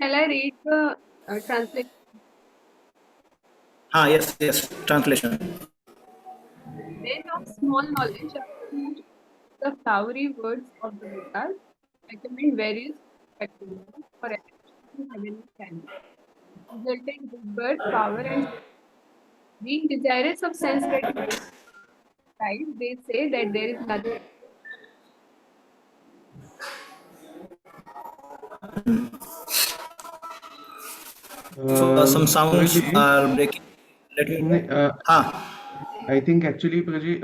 Shall I read the translation? Yes, translation. Men of small knowledge are used the flowery words of the Vedas, recommend various perspectives for elevation to heavenly planets, resulting good birth, power, and being desirous of sense gratification. They say that there is nothing. So some sounds Praji, are breaking. Let me. Ha. I think actually, Praji,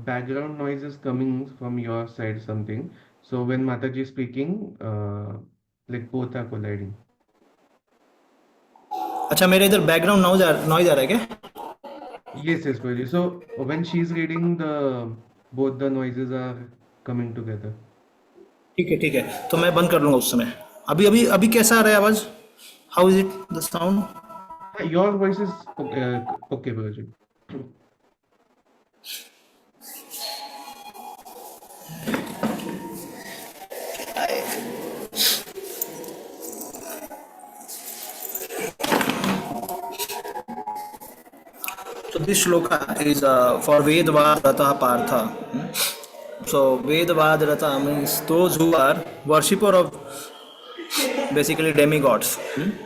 background noise is coming from your side something. So when Mataji is speaking, like both are colliding. अच्छा मेरे इधर background noise आ रहा है क्या? Yes, Praji. So when she's reading, the both the noises are coming together. ठीक है तो मैं बंद कर लूंगा उस समय. अभी अभी अभी कैसा आ रहा है आवाज? How is it the sound? Your voice is okay, okay, Praji. So this shloka is for Vedvad Rata Partha. So Vedvad Rata means those who are worshipper of basically demigods.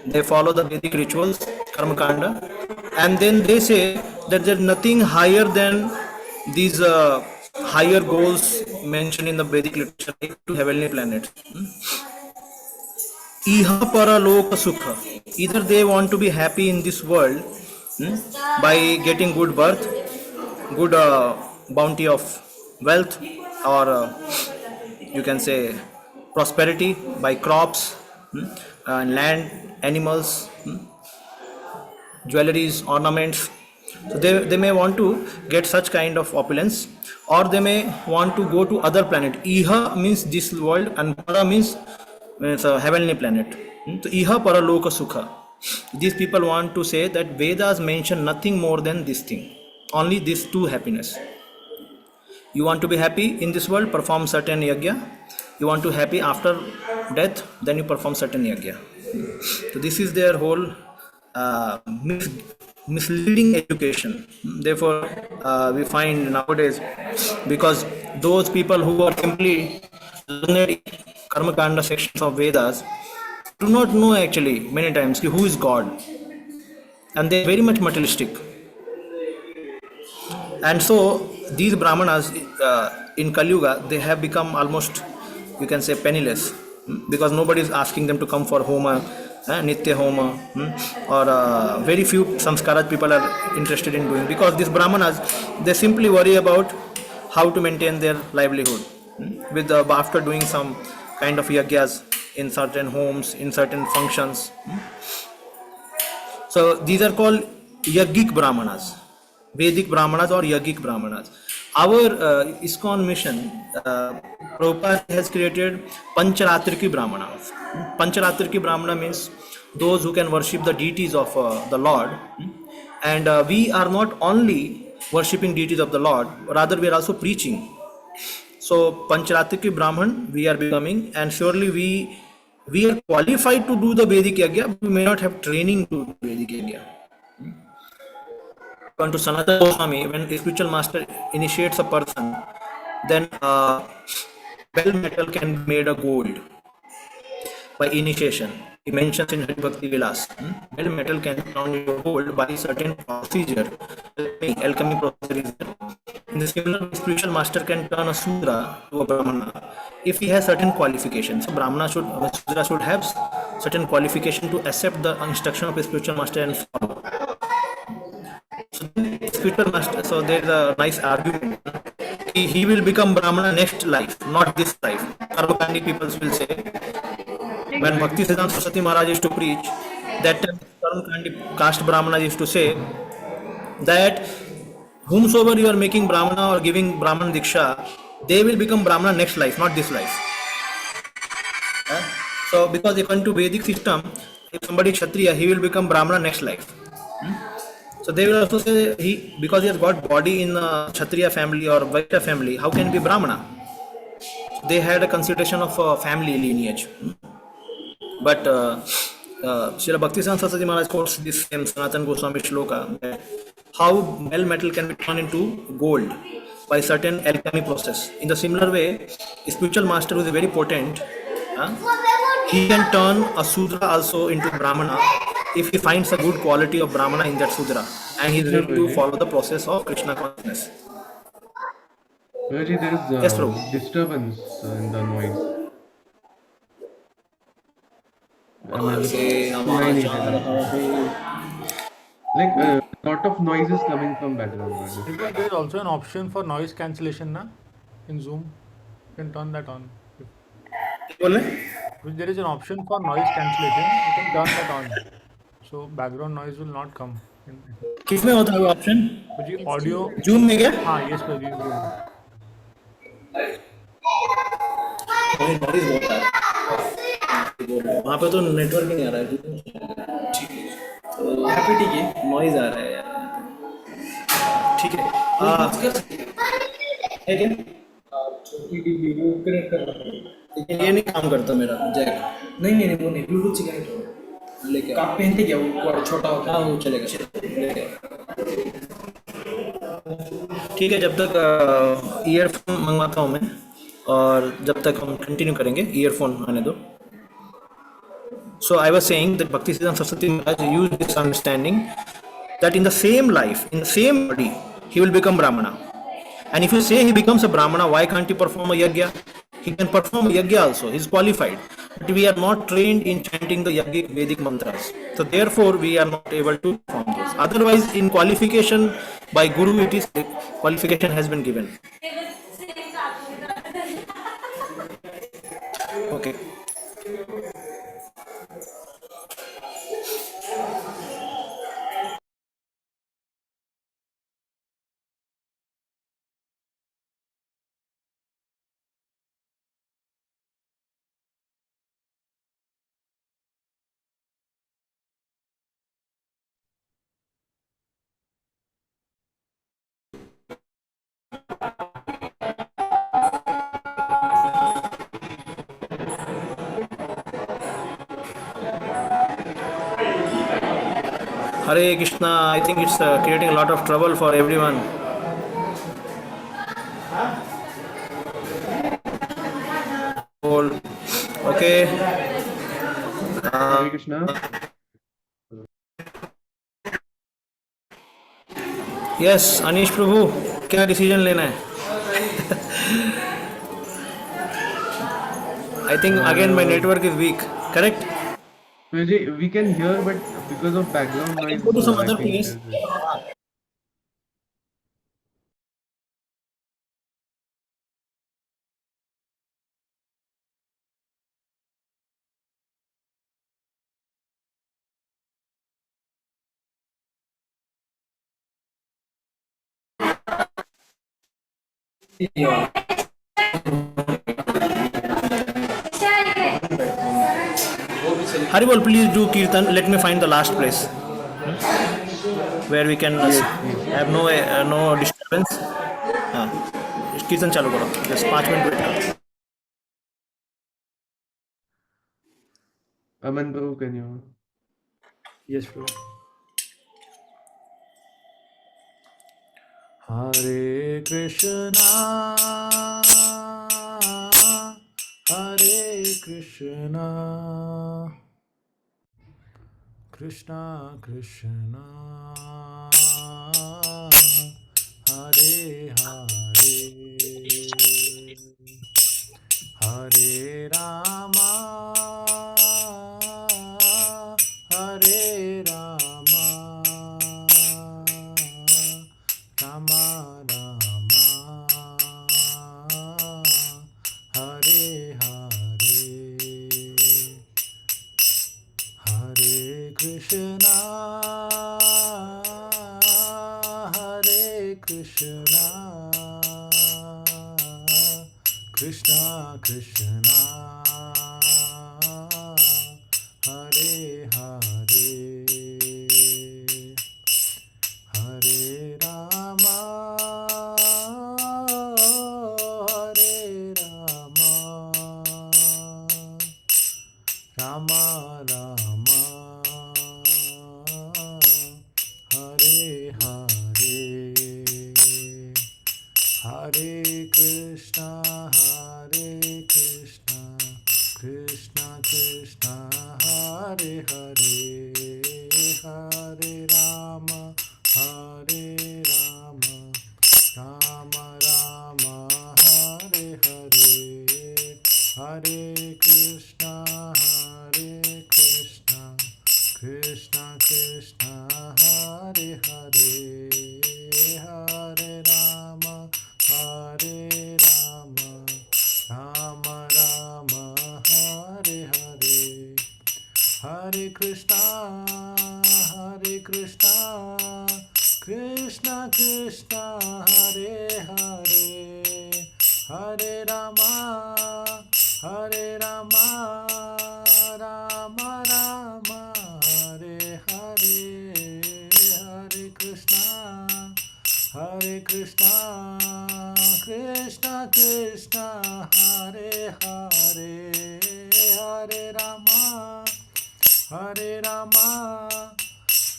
They follow the Vedic rituals, Karma Kanda, and then they say that there's nothing higher than these higher goals mentioned in the Vedic literature, like to heavenly planets. Iha paraloka sukha. Either they want to be happy in this world hmm, by getting good birth, good bounty of wealth, or you can say prosperity by crops, land, animals, jewelries, ornaments. So they may want to get such kind of opulence, or they may want to go to other planet. Iha means this world, and para means it's a heavenly planet. So iha para loka sukha. These people want to say that Vedas mention nothing more than this thing, only these two happiness. You want to be happy in this world, perform certain yagya. You want to happy after death, then you perform certain yagya. So this is their whole misleading education. Therefore we find nowadays, because those people who are simply learned karma kanda sections of Vedas do not know actually many times who is God, and they are very much materialistic. And so these brahmanas in Kali Yuga, they have become almost, you can say, penniless, because nobody is asking them to come for homa, nitya homa, or very few samskarat people are interested in doing, because these brahmanas, they simply worry about how to maintain their livelihood, with after doing some kind of yagyas in certain homes, in certain functions. So these are called Yogic Brahmanas, Vedic Brahmanas or Yogic Brahmanas. Our ISKCON mission, Prabhupada has created Pancharatriki Brahmanas. Pancharatriki Brahmana means those who can worship the deities of the Lord. And we are not only worshipping deities of the Lord, rather we are also preaching. So Pancharatriki Brahman we are becoming, and surely we are qualified to do the Vedic Yagya. We may not have training to do Vedic Yagya. According to Sanatana Goswami, when a spiritual master initiates a person, then bell metal can be made a gold by initiation. He mentions in Hari Bhakti Vilas, bell metal can be turned into gold by certain procedure. Alchemy procedure is there. In the similar way, spiritual master can turn a Sudra to a Brahmana if he has certain qualifications. So Brahmana should, Sudra should have certain qualification to accept the instruction of a spiritual master and follow. So spiritual master, so there is a nice argument. He will become Brahmana next life, not this life. Karmakandi people will say, when Bhakti Siddhanta Saraswati Maharaj used to preach, that time Karmakandi caste Brahmana used to say that whomsoever you are making Brahmana or giving Brahman Diksha, they will become Brahmana next life, not this life. So because according to Vedic system, if somebody is Kshatriya, he will become Brahmana next life. So they will also say he, because he has got body in a Kshatriya family or Vaishya family, how can he be Brahmana? They had a consideration of family lineage. But Srila Bhaktisiddhanta Saraswati Maharaj quotes this same Sanatana Goswami shloka that how bell metal can be turned into gold by certain alchemy process. In the similar way, a spiritual master who is very potent, uh, he can turn a Sudra also into Brahmana if he finds a good quality of Brahmana in that Sudra and he is Krishna ready to Prabhuji. follow the process of Krishna consciousness. Prabhuji, there is Yes, Prabhu. disturbance in the noise. I mean, Say सुनाई Namah नहीं दे रहा कुछ. Like a lot of noise is coming from background, Prabhuji. Because there is also an option for noise cancellation na? In Zoom. You can turn that on. बोले If there is an option for noise cancellation, you can turn that on. So background noise will not come. किसमें होता है वो option? But audio. Zoom में क्या? हाँ, yes, Pradeep, Zoom. Noise बहुत आ रहा है वहाँ पे तो नेटवर्क ही नहीं आ रहा है. ठीक है तो यहाँ पे ठीक है नॉइज आ रहा है यार. ठीक है है क्या? लेकिन ये नहीं काम करता मेरा जैक. नहीं वो नहीं ब्लूटूथ से कनेक्ट हो लेके आप पहनते क्या वो छोटा होता हाँ वो चलेगा लेके. ठीक है जब तक ईयरफोन मंगवाता हूँ मैं और जब तक हम कंटिन्यू करेंगे ईयरफोन आने दो. So I was saying that Bhaktisiddhanta Saraswati Maharaj used this understanding that in the same life, in the same body, he will become Brahmana. And if you say he becomes a Brahmana, why can't he perform a yajna? He can perform a yajna also. He is qualified. But we are not trained in chanting the yogic Vedic mantras. So therefore we are not able to perform this. Otherwise, in qualification by Guru, it is qualification has been given. Okay. Hare Krishna, I think it's creating a lot of trouble for everyone. Okay. Hare Krishna. Yes, Anish Prabhu, क्या decision लेना है? I think again my network is weak. Correct? Prabhuji, we can hear, but because of background noise, Go to some I other think place. Haribol, please do Kirtan. Let me find the last place where we can have no disturbance. हाँ, कीर्तन चालू करो. Just 5 minutes wait करो. Aman Prabhu, can you? Yes, bro. Hare Krishna, Hare Krishna, Krishna Krishna, Hare Hare, Hare Rama, Hare Rama, Rama Rama, Hare Hare, Hare Krishna, Hare Krishna, Krishna Krishna, Hare Hare, Hare Rama, Hare Rama, Rama Rama, Hare Hare, Hare Krishna, Krishna Krishna, Hare Hare, Hare Rama, Rama Rama, Hare Hare, Hare Krishna, Krishna Krishna, Hare Hare, Hare Rama, Rama Rama, Hare Hare, Hare Krishna, Krishna Krishna, Hare Hare, Hare Rama, Rama Rama, Hare Hare, Hare Krishna, Krishna Krishna, Hare Hare, Hare Rama,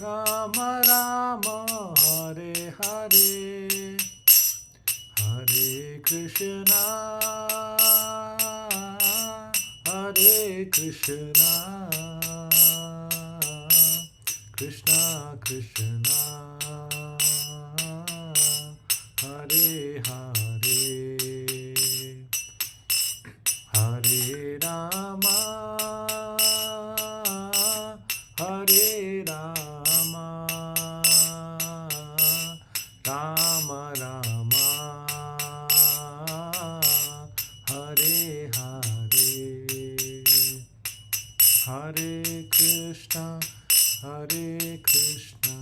Rama Rama, Hare Hare, Hare Krishna, Krishna Krishna, Hare Hare, Hare Rama, Rama Rama, Hare Hare, Hare Krishna,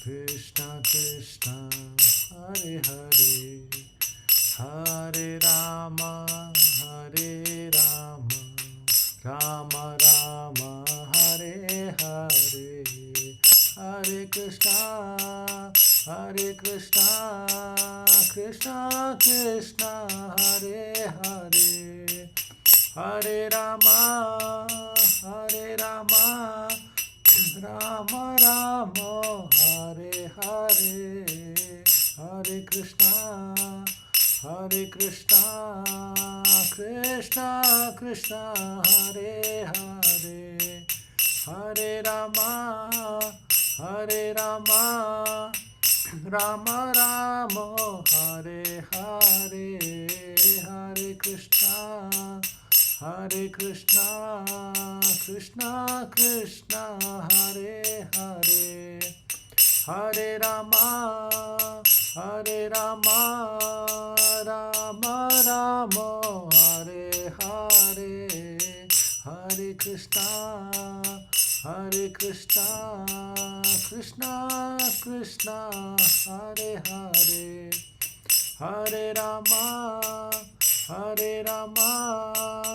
Krishna Krishna, Hare Hare, Hare Rama, Rama Rama, Hare Hare, Hare Krishna, Krishna Krishna, Hare Hare, Hare Rama, Rama Rama, Hare Hare, Hare Krishna, Krishna Krishna, Hare Hare, Hare Rama, Rama Rama, Hare Hare, Hare Krishna, Krishna Krishna, Hare Hare, Hare Rama, Rama Rama, Hare Hare, Hare Krishna, Krishna Krishna, Hare Hare, Hare Rama,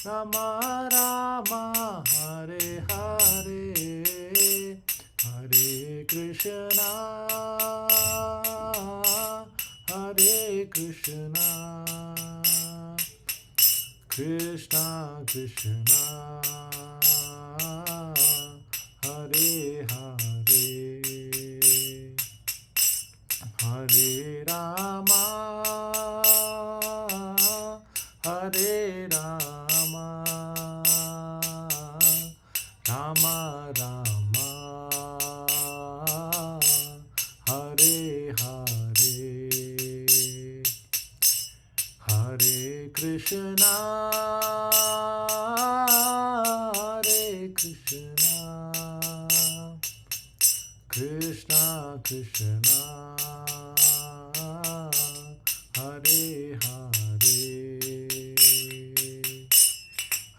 Rama Rama, Hare Hare, Hare Krishna, Krishna Krishna, Hare Hare, Hare Rama, Rama Rama, Hare Hare, Hare Krishna, Krishna Krishna, Hare Hare,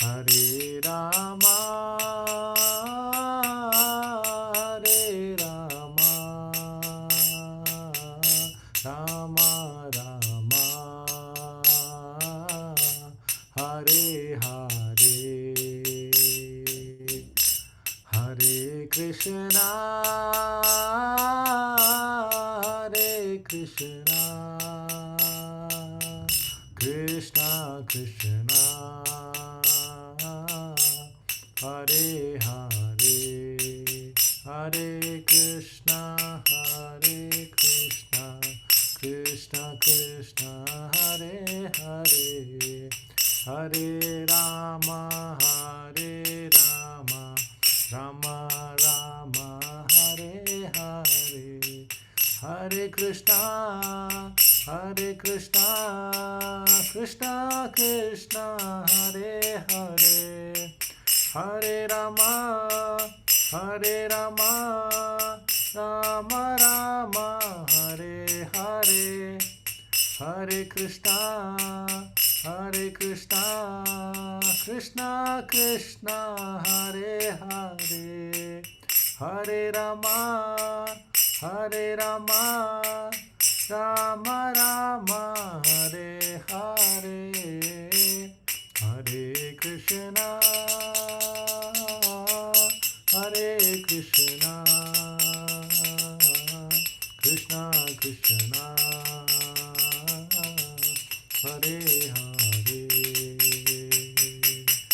Hare Rama, Rama Rama, Hare Hare, Hare Krishna, Krishna Krishna, Hare Hare, Hare Krishna, Krishna Krishna, Hare Hare, Hare Rama, Rama Rama, Hare Hare, Hare Krishna, Krishna Krishna, Hare Hare, Hare Rama, Rama Rama, Hare Hare, Hare Krishna, Krishna Krishna, Hare Hare, Hare Rama, Rama Rama, Hare Hare, Hare Krishna, Krishna Krishna, Hare Hare, Hare Rama, Rama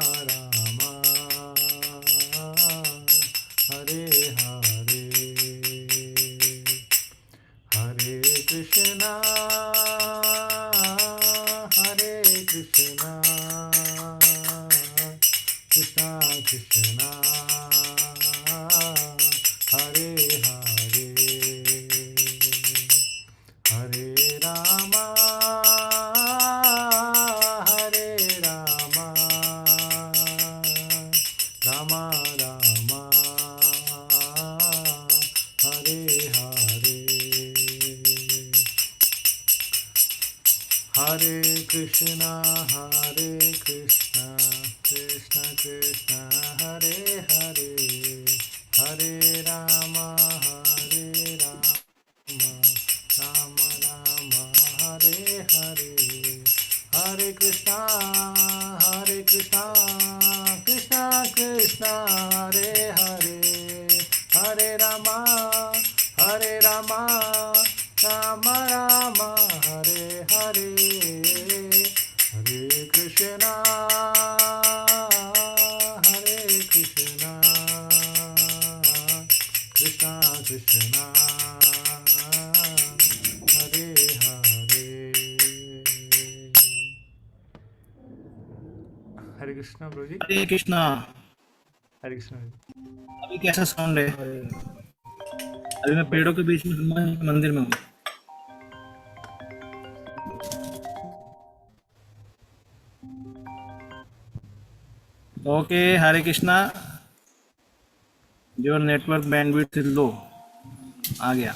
Rama, Hare Hare, Hare Krishna, Krishna Krishna, Hare Hare, Hare Rama, Rama Rama, Hare Hare, Hare Krishna, Krishna Krishna, Hare Hare, Hare Rama, Rama Rama, Hare Hare, Hare Krishna, Krishna Krishna, Hare Hare, Hare Rama, Rama Rama, Hare Hare, Hare Krishna, Krishna Krishna, Hare Hare, Hare Krishna bro ji, Hare Krishna. Hare Krishna ji. अभी कैसा sound है? अभी मैं पेड़ों के बीच में हनुमान मंदिर में हूँ। Okay, Hare Krishna. Your network bandwidth is low. आ गया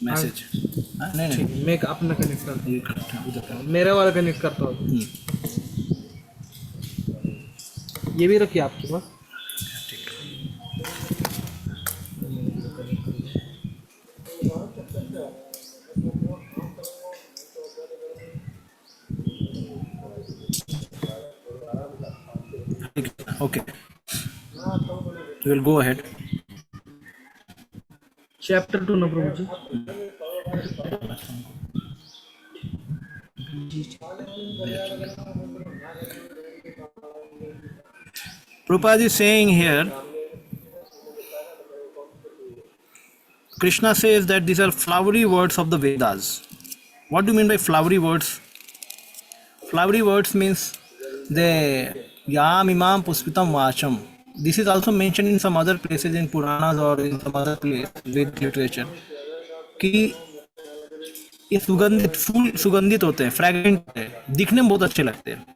मैसेज। नहीं नहीं, मैं अपना कनेक्ट करता ये करता हूँ, उधर कर। हूँ, मेरा वाला कनेक्ट करता हूँ। ये भी रखिए आपके पास। Okay, will go ahead. Chapter 2 ना प्रभु जी। Prabhupada is saying here, Krishna says that these are flowery words of the Vedas. What do you mean by flowery words? Flowery words means the Yam Imam Puspitam Vacham. This is also mentioned in some other places in Puranas or in some other place Vedic literature कि ये सुगंधित फूल सुगंधित होते हैं, fragrant होते हैं, दिखने में बहुत अच्छे लगते हैं,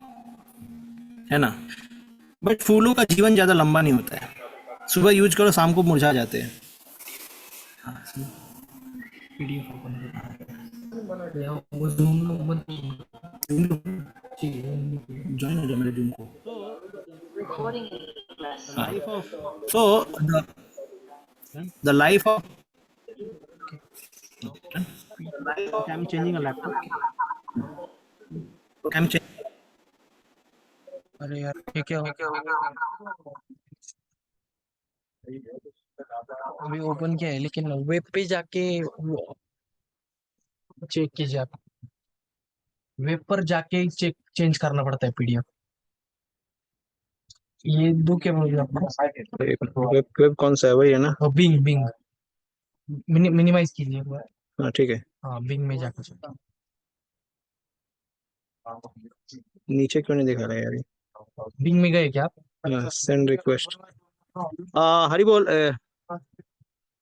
है ना। बट फूलों का जीवन ज़्यादा लंबा नहीं होता है। सुबह यूज करो, शाम को मुरझा जाते हैं। ज्वाइन हो जाओ मेरे जूम को। So the life of I'm changing a laptop. I'm changing. अरे यार ये क्या हो अभी ओपन किया है लेकिन वेब पे जाके चेक कीजिए आप। वेब पर जाके चेक चेंज करना पड़ता है पीडीएफ। ये दो क्या बोल वेब वेब कौन सा है, वही है ना? बिंग बिंग मिनिमाइज कीजिए एक बार। हाँ ठीक है, हाँ बिंग में जाकर check। नीचे क्यों नहीं दिखा रहा है यार? बिंग में गए क्या आप? Send request. हरि बोल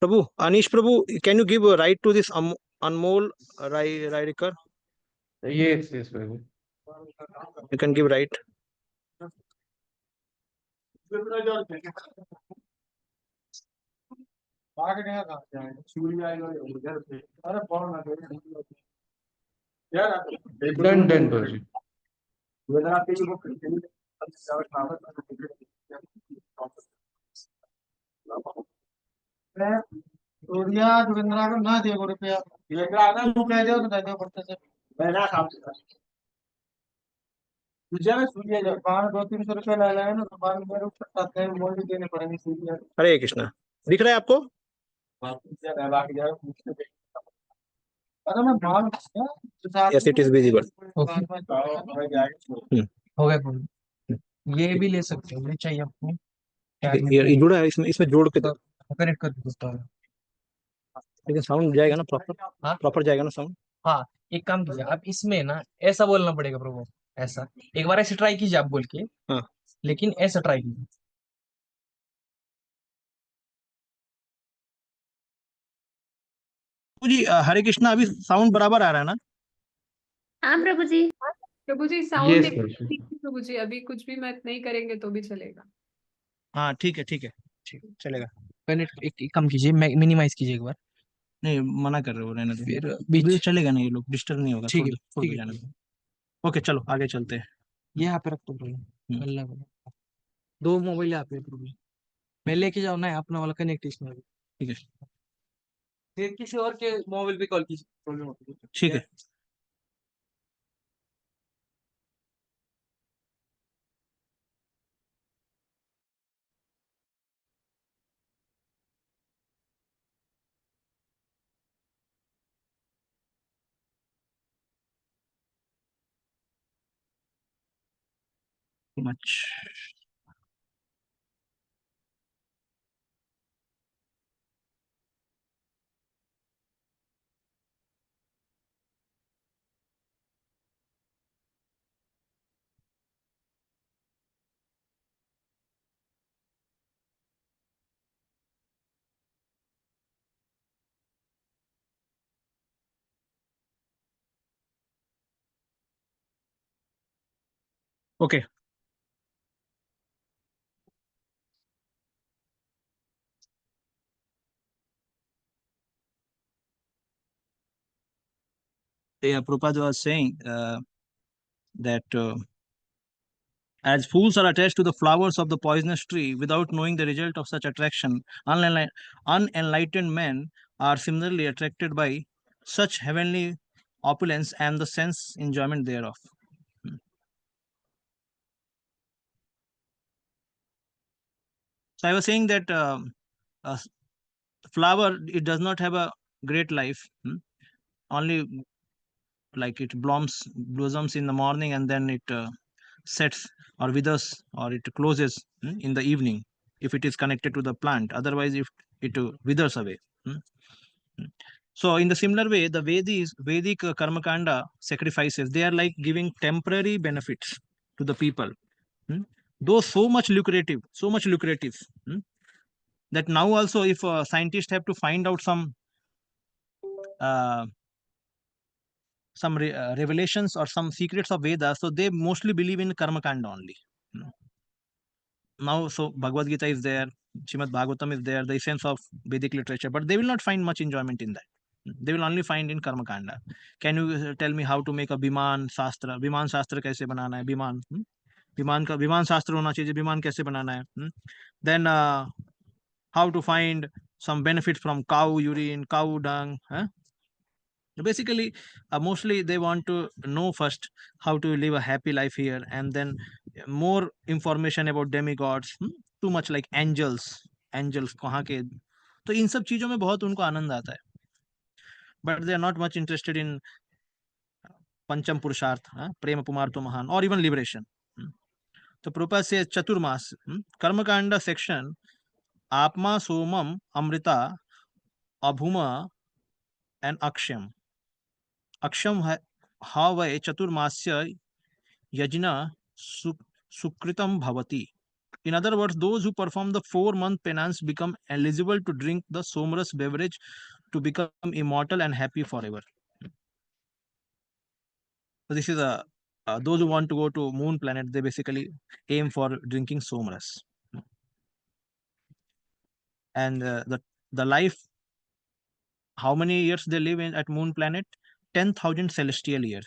Prabhu, Anish Prabhu, can you give right to this Anmol Raikar? Yes, Prabhu. You can give right. Done, Prabhu. ना दियो रुपया तू कह दो तो दे दो पड़ते से बाहर 200-300 रुपया ले लाए ना तो बाद में मेरे ऊपर आते हैं मोल भी देने पड़ेंगे सीधे। हरे कृष्णा, दिख रहा है आपको? अरे मैं बाहर Yes, it is visible. Okay हो गया कोई ये भी ले सकते हो ये चाहिए आपको ये जुड़ा है, इसमें इसमें जोड़ के दो। कनेक्ट कर देता हूँ। लेकिन साउंड जाएगा ना प्रॉपर? हाँ प्रॉपर जाएगा ना साउंड? हाँ एक काम कीजिए आप इसमें ना ऐसा बोलना पड़ेगा प्रभु ऐसा एक बार ऐसे ट्राई कीजिए आप बोल के हाँ लेकिन ऐसा ट्राई कीजिए। जी, हरे कृष्णा, अभी साउंड बराबर आ रहा है ना? हाँ प्रभु जी। प्रभु जी साउंड Yes, Prabhu. ठीक है प्रभु जी, अभी कुछ भी मत नहीं करेंगे तो भी चलेगा। हाँ ठीक है, ठीक है, ठीक चलेगा। कनेक्ट एक काम कीजिए मिनिमाइज कीजिए एक बार नहीं, मना कर रहे हो, रहने दो। फिर बीच बीच चलेगा नहीं, ये लोग डिस्टर्ब नहीं होगा। ठीक है छोड़ ठीक दो, है जाने दो। ओके, चलो आगे चलते हैं। ये यहाँ पे रख दो प्रभु अल्लाह को। दो मोबाइल यहाँ पे प्रभु मैं लेके जाऊँ ना अपना वाला कनेक्ट इसमें ठीक है, फिर किसी और के मोबाइल पे कॉल कीजिए प्रॉब्लम होती है। ठीक है। Much okay. Yeah, Prabhupada was saying that as fools are attached to the flowers of the poisonous tree without knowing the result of such attraction, unenlightened men are similarly attracted by such heavenly opulence and the sense enjoyment thereof. So I was saying that a flower, it does not have a great life. Only like it blossoms in the morning and then it sets or withers or it closes in the evening if it is connected to the plant. Otherwise, if it withers away. So in the similar way, the Vedic Karmakanda sacrifices, they are like giving temporary benefits to the people. Though so much lucrative, that now also if scientists have to find out some revelations or some secrets of Vedas, so they mostly believe in Karmakanda only. Now, so Bhagavad Gita is there, Srimad Bhagavatam is there, the essence of Vedic literature, but they will not find much enjoyment in that. They will only find in Karmakanda. Can you tell me how to make a Biman Shastra? Biman Shastra कैसे बनाना है? Biman, विमान का विमान शास्त्र होना चाहिए, विमान कैसे बनाना है? Then how to find some benefit from cow urine, cow dung? Basically, mostly they want to know first how to live a happy life here, and then more information about demigods, too much like angels angels कहाँ के, तो इन सब चीजों में बहुत उनको आनंद आता है, but they are not much interested in पंचम पुरुषार्थ, प्रेम पुमार्थ महान, और इवन लिबरेशन. तो प्रभुपाद से चतुर्मास कर्मकांड सेक्शन आत्मा सोमम अमृता अभूमा एंड अक्षम. अक्षम हा वै चतुर्मास्य यज्ञ सुकृतम भवति. In other words, those who perform the 4-month penance become eligible to drink the somaras beverage to become immortal and happy forever. So this is those who want to go to moon planet, they basically aim for drinking somaras. And the life, how many years they live in at moon planet? 10,000 celestial year.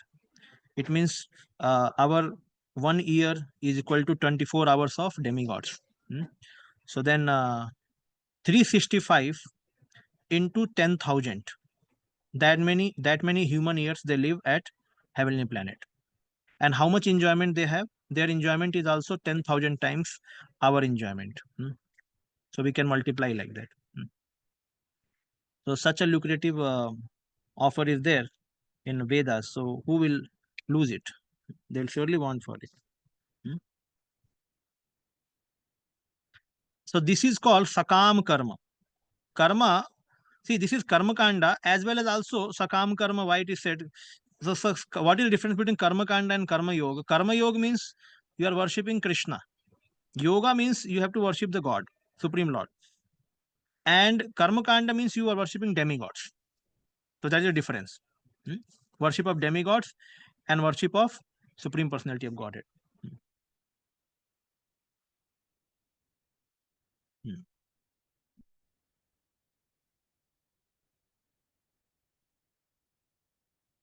It means our 1 year is equal to 24 hours of demigods. So then 365 into 10,000. That many human years they live at heavenly planet. And how much enjoyment they have? Their enjoyment is also 10,000 times our enjoyment. So we can multiply like that. So such a lucrative offer is there in Vedas. So who will lose it? They'll surely want for it. So this is called sakam karma. Karma, see, this is karma kanda as well as also sakam karma. Why it is said? So what is the difference between karma kanda and karma yoga? Karma yoga means you are worshipping Krishna. Yoga means you have to worship the God, Supreme Lord. And karma kanda means you are worshipping demigods. So that is the difference. Worship of demigods and worship of Supreme Personality of Godhead.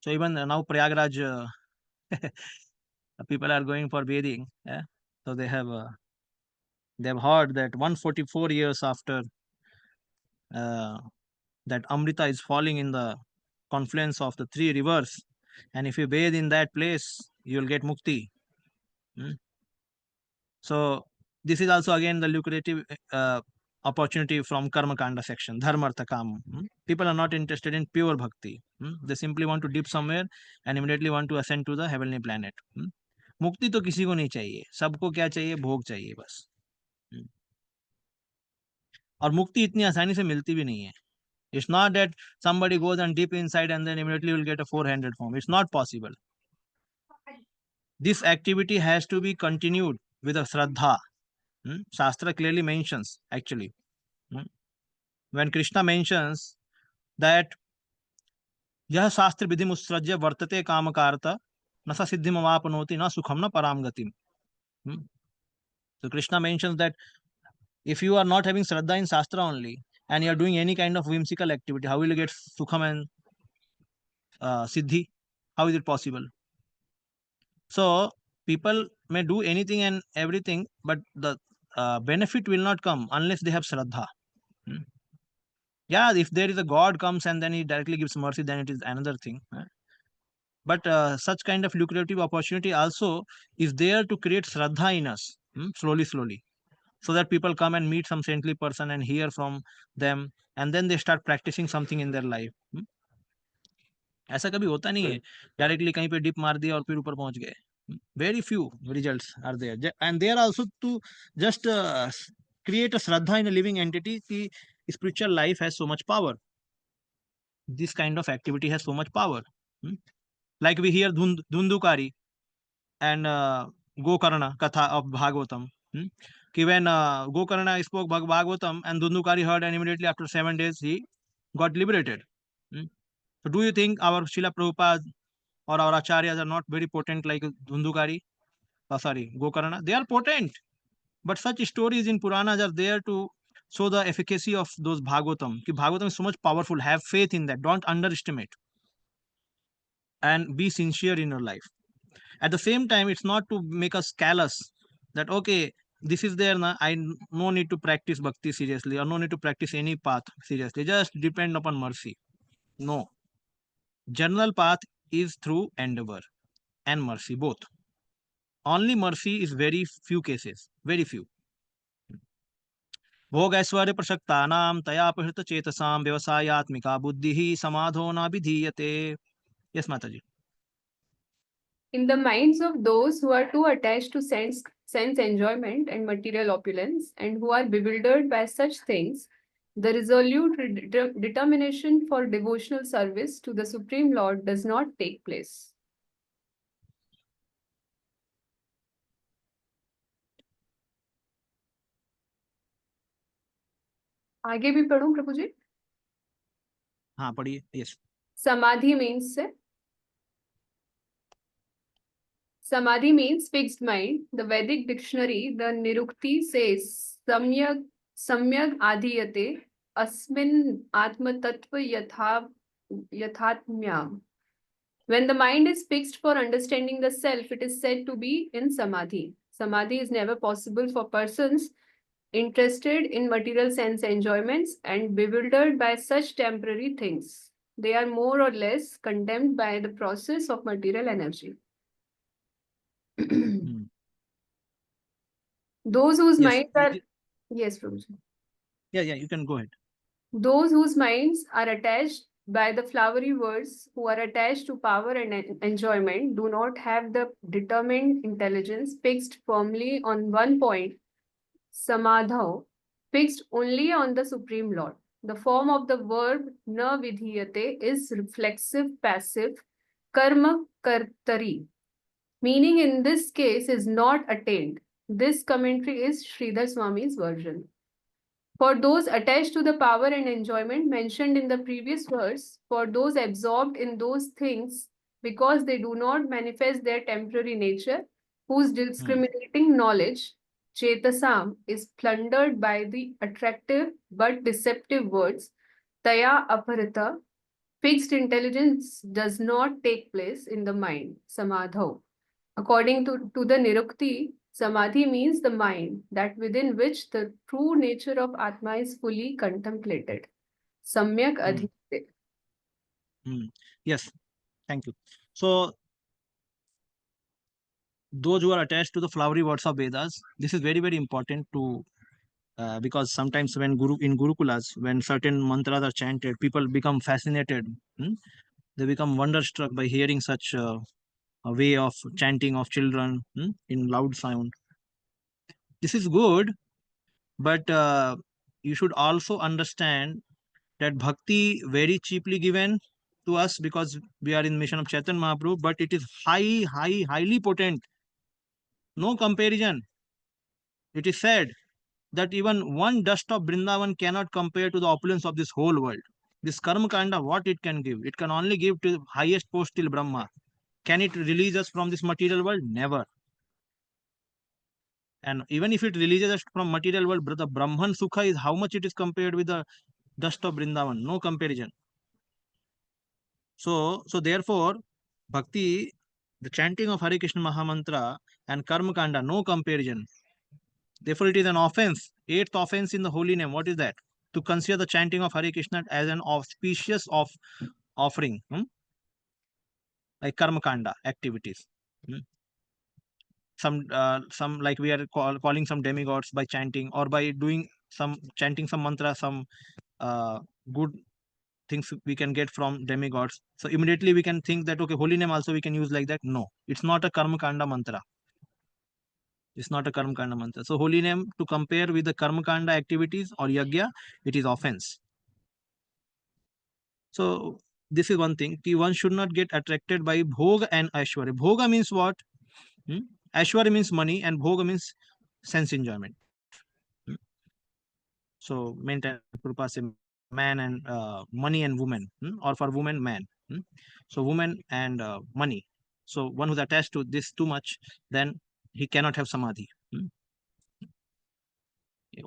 So even now Prayagraj, people are going for bathing. Yeah? So they have heard that 144 years after that Amrita is falling in the confluence of the 3 rivers, and if you bathe in that place, you will get mukti. So this is also again the lucrative opportunity from karma kanda section, dharma artha kam. People are not interested in pure bhakti. They simply want to dip somewhere and immediately want to ascend to the heavenly planet. मुक्ति तो किसी को नहीं चाहिए, सबको क्या चाहिए? भोग चाहिए बस. और मुक्ति इतनी आसानी से मिलती भी नहीं है. It's not that somebody goes and dip inside and then immediately will get a 400 form. It's not possible. This activity has to be continued with a shraddha. Shastra clearly mentions, actually. When Krishna mentions that यह शास्त्र विधि मुत्सृज्य वर्तते कामकारत न स सिद्धिम अवापनोति न सुखम न पराम गतिम. So Krishna mentions that if you are not having shraddha in Shastra only and you are doing any kind of whimsical activity, how will you get sukham and siddhi? How is it possible? So people may do anything and everything, but the benefit will not come unless they have shraddha. Yeah, if there is a God comes and then he directly gives mercy, then it is another thing. But such kind of lucrative opportunity also is there to create shraddha in us, slowly, so that people come and meet some saintly person and hear from them, and then they start practicing something in their life. ऐसा कभी होता नहीं है directly कहीं पे dip मार दिया और फिर ऊपर पहुंच गए. Very few results are there, and they are also to just create a shraddha in a living entity. The spiritual life has so much power. This kind of activity has so much power. Like we hear Dhundukari and Gokarna Katha of Bhagavatam. When Gokarna spoke Bhagavatam and Dhundukari heard, and immediately after 7 days he got liberated. So do you think our Srila Prabhupada or our acharyas are not very potent like Dhundukari? Gokarna. They are potent. But such stories in Puranas are there to show the efficacy of those Bhagavatam. Bhagavatam is so much powerful. Have faith in that. Don't underestimate. And be sincere in your life. At the same time, it's not to make us callous that, okay, this is there, I no need to practice bhakti seriously or no need to practice any path seriously. Just depend upon mercy. No. General path is through endeavor and mercy, both. Only mercy is very few cases, very few. भोग ऐश्वर्य प्रसक्तानां तया अपहृत चेतसां व्यवसायात्मिका बुद्धिः समाधो न विधीयते. Yes, Mataji. In the minds of those who are too attached to sense enjoyment and material opulence, and who are bewildered by such things, the resolute determination for devotional service to the Supreme Lord does not take place. आगे भी पढ़ूं प्रभु जी? हाँ पढ़िए. Yes. Samadhi means Samadhi means fixed mind. The Vedic dictionary, the Nirukti, says Samyag adhiyate asmin atma tattva yathatmyam. When the mind is fixed for understanding the self, it is said to be in Samadhi. Samadhi is never possible for persons interested in material sense enjoyments and bewildered by such temporary things. They are more or less condemned by the process of material energy. Those whose Yes. minds are, yes, Prabhuji. Yeah, you can go ahead. Those whose minds are attached by the flowery words, who are attached to power and enjoyment, do not have the determined intelligence fixed firmly on one point, samadho, fixed only on the Supreme Lord. The form of the verb na vidhiyate is reflexive passive karma kartari. Meaning in this case is not attained. This commentary is Sridhar Swami's version. For those attached to the power and enjoyment mentioned in the previous verse, for those absorbed in those things because they do not manifest their temporary nature, whose discriminating knowledge, Chetasam, is plundered by the attractive but deceptive words, Taya Aparita, fixed intelligence does not take place in the mind, Samadho. According to the Nirukti, Samadhi means the mind, that within which the true nature of Atma is fully contemplated. Samyak adhite. Yes, thank you. So, those who are attached to the flowery words of Vedas, this is very, very important to, because sometimes when in Gurukulas, when certain mantras are chanted, people become fascinated. They become wonderstruck by hearing such a way of chanting of children in loud sound. This is good, but you should also understand that bhakti very cheaply given to us because we are in mission of Chaitanya Mahaprabhu, but it is highly potent. No comparison. It is said that even one dust of Vrindavan cannot compare to the opulence of this whole world. This karma kanda, what it can give? It can only give to the highest post till Brahma. Can it release us from this material world? Never. And even if it releases us from material world, the Brahman Sukha is how much it is compared with the dust of Vrindavan. No comparison. So therefore, bhakti, the chanting of Hare Krishna Mahamantra and karma kanda, no comparison. Therefore, it is an offense. 8th offense in the holy name. What is that? To consider the chanting of Hare Krishna as an auspicious offering, like karma kanda activities. Some like we are calling some demigods by chanting, or by doing some chanting some mantra, some good things we can get from demigods. So immediately we can think that, okay, holy name also we can use like that. No, it's not a karma kanda mantra. It's not a karma kanda mantra. So holy name to compare with the karma kanda activities or yagya, it is offense. So this is one thing. One should not get attracted by bhoga and aishwarya. Bhoga means what? Aishwarya means money and bhoga means sense enjoyment. So main time Prabhupada say man and money and woman, or for woman man. So woman and money. So one who's attached to this too much, then he cannot have samadhi.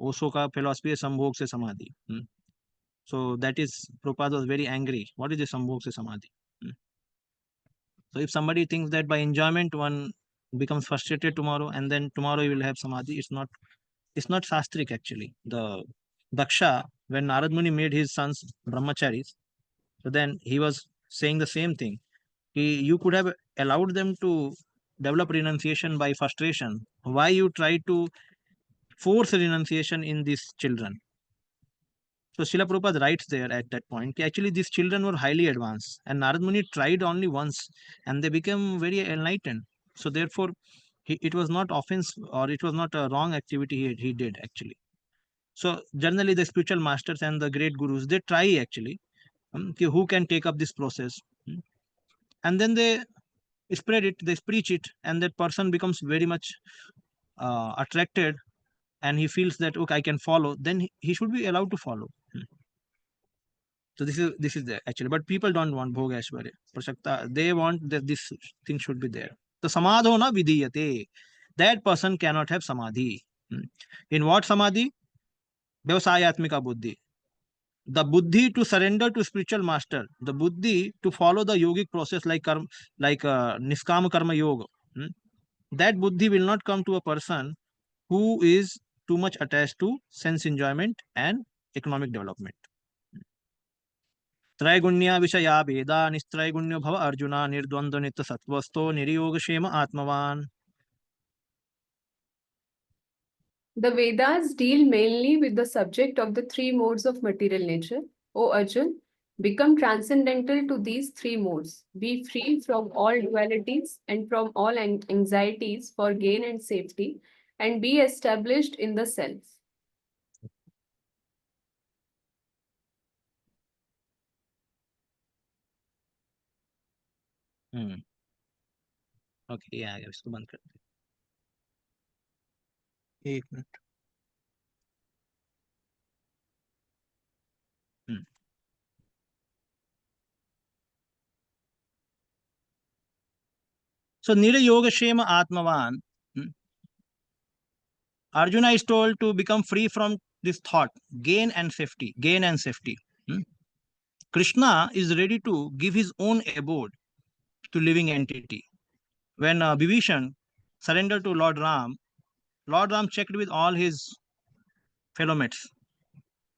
Osho ka philosophy is sambhog se samadhi. So that is, Prabhupada was very angry. What is the sambhog se samadhi? So if somebody thinks that by enjoyment one becomes frustrated tomorrow and then tomorrow you will have samadhi, it's not shastric actually. The Daksha, when Narad Muni made his sons brahmacharis, so then he was saying the same thing. You could have allowed them to develop renunciation by frustration. Why you try to force renunciation in these children. So Srila Prabhupada writes there at that point, actually these children were highly advanced and Narad Muni tried only once and they became very enlightened. So therefore, it was not offense or it was not a wrong activity he did actually. So generally the spiritual masters and the great gurus, they try actually who can take up this process. And then they spread it, they preach it, and that person becomes very much attracted and he feels that, okay, I can follow, then he should be allowed to follow. So this is there actually, but people don't want bhogashwarya, prashakta. They want that this thing should be there. The samadho na vidiyate. That person cannot have samadhi. In what samadhi? Vyavasayatmika buddhi. The buddhi to surrender to spiritual master, the buddhi to follow the yogic process like karma, like niskama karma yoga. That buddhi will not come to a person who is too much attached to sense enjoyment and economic development. त्रैगुण्या विषया वेदा निस्त्रैगुण्यो भव अर्जुना निर्द्वंद्व नित्य सत्वस्थो निर्योगक्षेम आत्मवान. The Vedas deal mainly with the subject of the three modes of material nature. O Arjun, become transcendental to these three modes. Be free from all dualities and from all anxieties for gain and safety, and be established in the self. Okay, आ गया, इसको बंद कर दे. एक minute. So Niryoga Atmavan, Arjuna is told to become free from this thought, gain and safety, gain and safety. Krishna is ready to give his own abode to living entity. When Vibhishan surrendered to Lord Ram checked with all his fellow mates,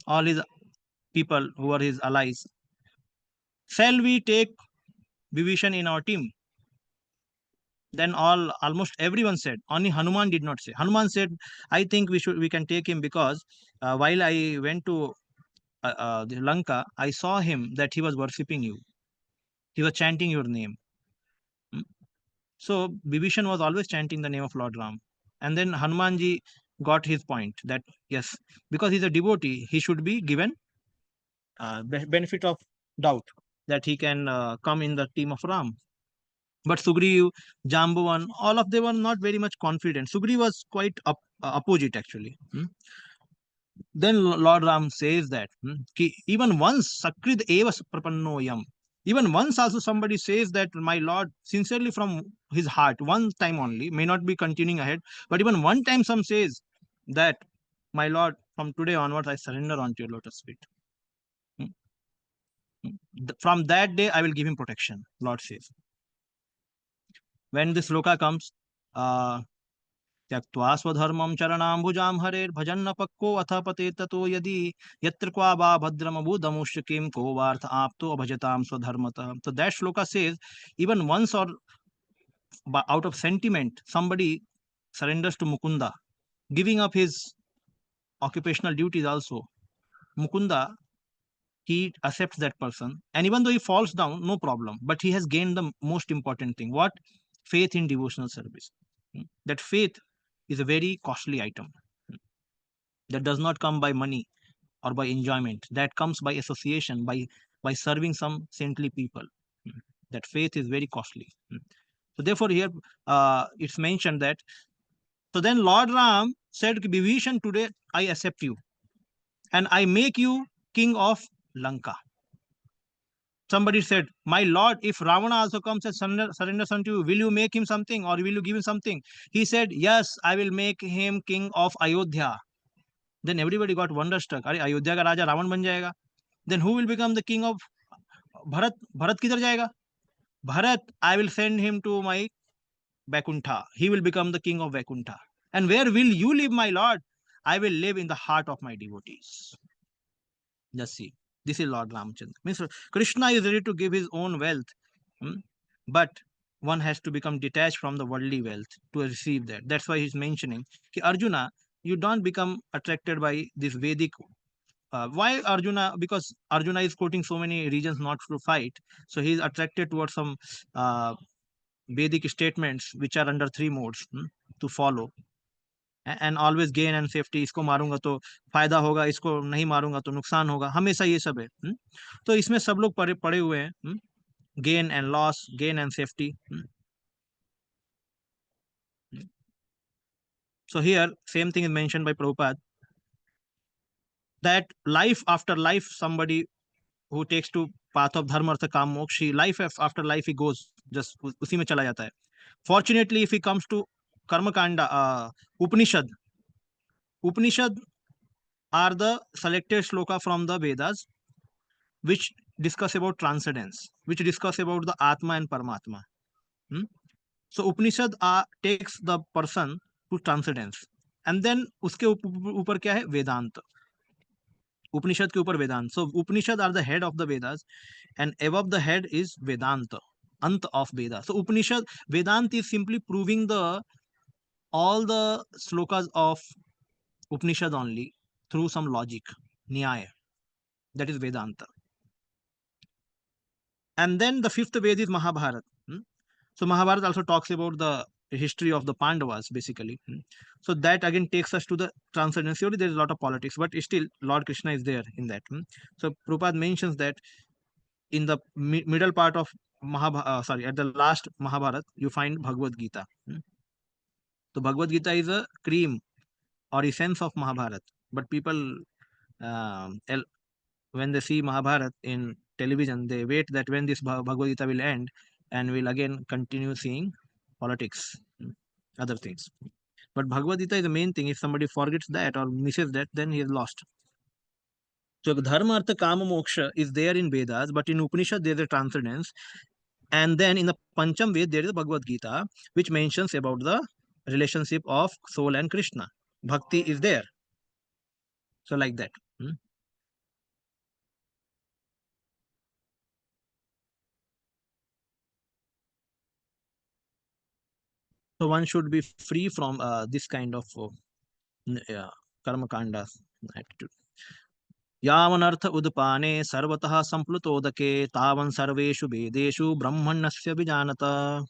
all his people who were his allies. Shall we take Vibhishan in our team? Then almost everyone said. Only Hanuman did not say. Hanuman said, I think we can take him because while I went to the Lanka, I saw him that he was worshipping you. He was chanting your name. So Vibhishan was always chanting the name of Lord Ram. And then Hanumanji got his point that yes, because he's a devotee, he should be given benefit of doubt that he can come in the team of Ram. But Sugriv, Jambavan, all of them were not very much confident. Sugriv was quite opposite actually. Then Lord Ram says that even once Sakrid eva prapannoyam, even once also somebody says that my Lord sincerely from his heart, one time only, may not be continuing ahead, but even one time some says that my Lord, from today onwards I surrender onto your lotus feet. From that day I will give him protection, Lord says. When this sloka comes, त्यक्त्वा स्वधर्मं चरणाम्बुजां हरेर् भजन्न पक्को अथ पते ततो यदि यत्र क्वा वा भद्रमबुधमुष्य किं को वार्थ आपतो अभजतां स्वधर्मतः. So that shloka says, even once or out of sentiment, somebody surrenders to Mukunda, giving up his occupational duties also. Mukunda, he accepts that person. And even though he falls down, no problem. But he has gained the most important thing. What? Faith in devotional service. That faith is a very costly item. That does not come by money or by enjoyment. That comes by association, by serving some saintly people. That faith is very costly. So therefore here it's mentioned that, so then Lord Ram said, Vibhishan, today I accept you and I make you king of Lanka. Somebody said, my Lord, if Ravana also comes and surrenders unto you, will you make him something or will you give him something? He said, yes, I will make him king of Ayodhya. Then everybody got wonderstruck. Are Ayodhya ka Raja Ravan ban jayega? Then who will become the king of Bharat? Bharat kidhar jayega? Bharat, I will send him to my Vaikuntha. He will become the king of Vaikuntha. And where will you live, my Lord? I will live in the heart of my devotees. Just see. This is Lord Ramchandra. Means Krishna is ready to give his own wealth, but one has to become detached from the worldly wealth to receive that. That's why he's mentioning, Arjuna, you don't become attracted by this Vedic. Why Arjuna? Because Arjuna is quoting so many regions not to fight, so he is attracted towards some uh, Vedic statements which are under three modes to follow. And always gain and safety, इसको मारूंगा तो फायदा होगा, इसको नहीं मारूंगा तो नुकसान होगा, हमेशा ये सब है। तो इसमें सब लोग पड़े हुए हैं, gain and loss, gain and safety. So here same thing is mentioned by Prabhupada, that life after life, somebody who takes to path of dharma artha kam moksha, life after life he goes, just उसी में चला जाता है. Fortunately, if he comes to karma kanda, Upanishad are the selected shloka from the Vedas which discuss about transcendence, which discuss about the Atma and Paramatma. So Upanishad takes the person to transcendence, and then उसके ऊपर क्या है? वेदांत. Upanishad के ऊपर वेदांत. So Upanishad are the head of the Vedas, and above the head is Vedanta, Ant of Veda. So Upanishad, Vedanta is simply proving all the slokas of Upanishad only through some logic, Nyaya. That is Vedanta. And then the fifth Ved is Mahabharata. So Mahabharata also talks about the history of the Pandavas, basically. So that again takes us to the transcendence. There is a lot of politics, but still Lord Krishna is there in that. So Prabhupada mentions that in the middle part of at the last Mahabharata, you find Bhagavad Gita. So Bhagavad Gita is a cream or essence of Mahabharata. But people, when they see Mahabharata in television, they wait that when this Bhagavad Gita will end and will again continue seeing politics, other things. But Bhagavad Gita is the main thing. If somebody forgets that or misses that, then he is lost. So Dharma, Artha, Kama, Moksha is there in Vedas, but in Upanishad there is a transcendence. And then in the Pancham Ved there is the Bhagavad Gita, which mentions about the relationship of soul and Krishna. Bhakti is there. So like that. So one should be free from this kind of karma kanda attitude. यावनर्थ उदपाने सर्वतः संप्लुतोदके तावन सर्वेषु वेदेषु ब्रह्मण्यस्य विजानत.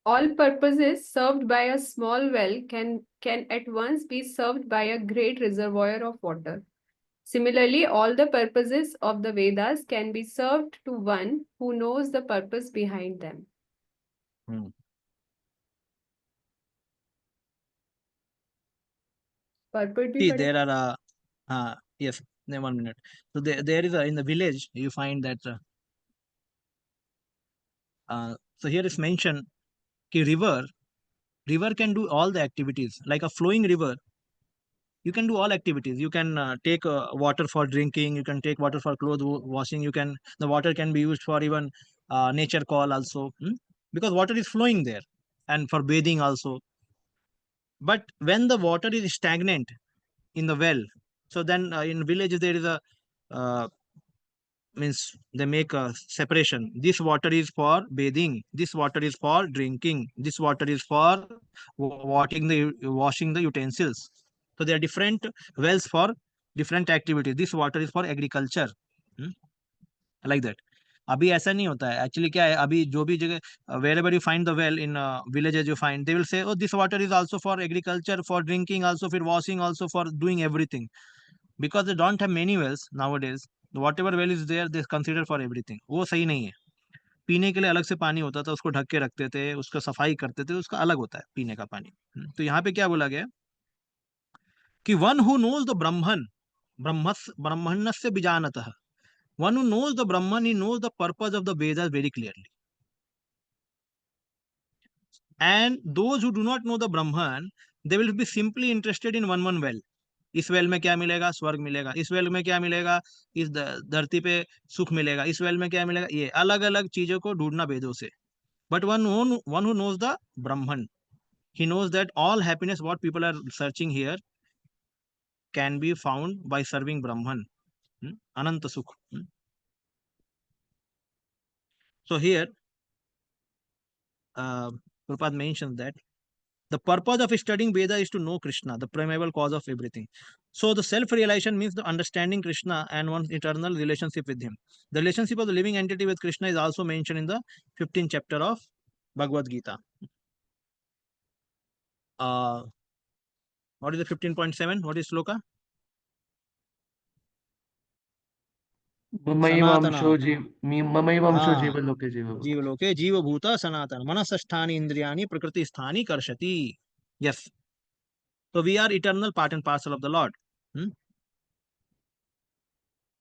All purposes served by a small well can at once be served by a great reservoir of water. Similarly, all the purposes of the Vedas can be served to one who knows the purpose behind them. See, there are yes, 1 minute. So there is in the village you find that so here is mentioned ki river can do all the activities. Like a flowing river, you can do all activities. You can take water for drinking, you can take water for clothes washing, the water can be used for even nature call also, because water is flowing there, and for bathing also. But when the water is stagnant in the well, so then in villages there is a means they make a separation. This water is for bathing, this water is for drinking, this water is for washing the utensils. So there are different wells for different activities. This water is for agriculture, like that. अभी ऐसा नहीं होता है. Actually क्या है, अभी जो भी जगह wherever you find the well in villages, you find they will say, oh, this water is also for agriculture, for drinking also, for washing also, for doing everything. Because they don't have many wells nowadays, whatever well is there they consider for everything. वो सही नहीं है. पीने के लिए अलग से पानी होता था, उसको ढक के रखते थे, उसका सफाई करते थे, उसका अलग होता है पीने का पानी. तो यहाँ पे क्या बोला गया कि वन हु नोज द ब्रह्मण्यस्य बीजानतः. One who knows the Brahman, he knows the purpose of the Vedas very clearly. And those who do not know the Brahman, they will be simply interested in one well. इस well में क्या मिलेगा? स्वर्ग मिलेगा. इस well में क्या मिलेगा? इस धरती पे सुख मिलेगा. इस वेल में क्या मिलेगा? ये अलग अलग चीजों को ढूंढना वेदों से. But one who knows the Brahman, he knows that all happiness what people are searching here can be found by serving Brahman. Ananta Sukh. So here Prabhupada mentions that The purpose of studying Veda is to know Krishna, the primeval cause of everything. So the self-realization means the understanding Krishna and one's eternal relationship with him. The relationship of the living entity with Krishna is also mentioned in the 15th chapter of Bhagavad Gita. What is the 15.7? What is sloka? ममैवांशो Sanatana. जीव ममैवांशो हाँ, जीवलोके जीवभूत. जीवलोके जीवभूत सनातन मनसष्ठानि इंद्रियाणि प्रकृति स्थानि कर्षति. Yes. So we are eternal part and parcel of the Lord.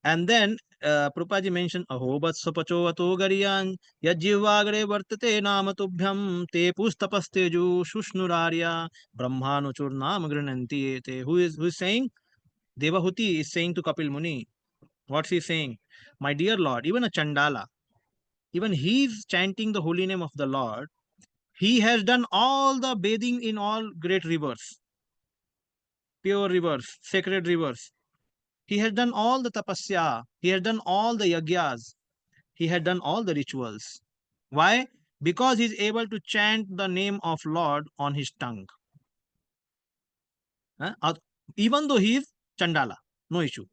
And then Prabhupada mentioned Aho Vatsapacho Ato Gariyan Yajivagre Vartate Namatubhyam Te Pustapasteju Shushnurarya Brahmanuchurnam Grananti Ete. Who is saying? Devahuti is saying to Kapil Muni. What's he saying? My dear Lord, even a Chandala, even he is chanting the holy name of the Lord. He has done all the bathing in all great rivers, pure rivers, sacred rivers. He has done all the tapasya. He has done all the yagyas. He had done all the rituals. Why? Because he is able to chant the name of Lord on his tongue. Even though he is Chandala, no issue.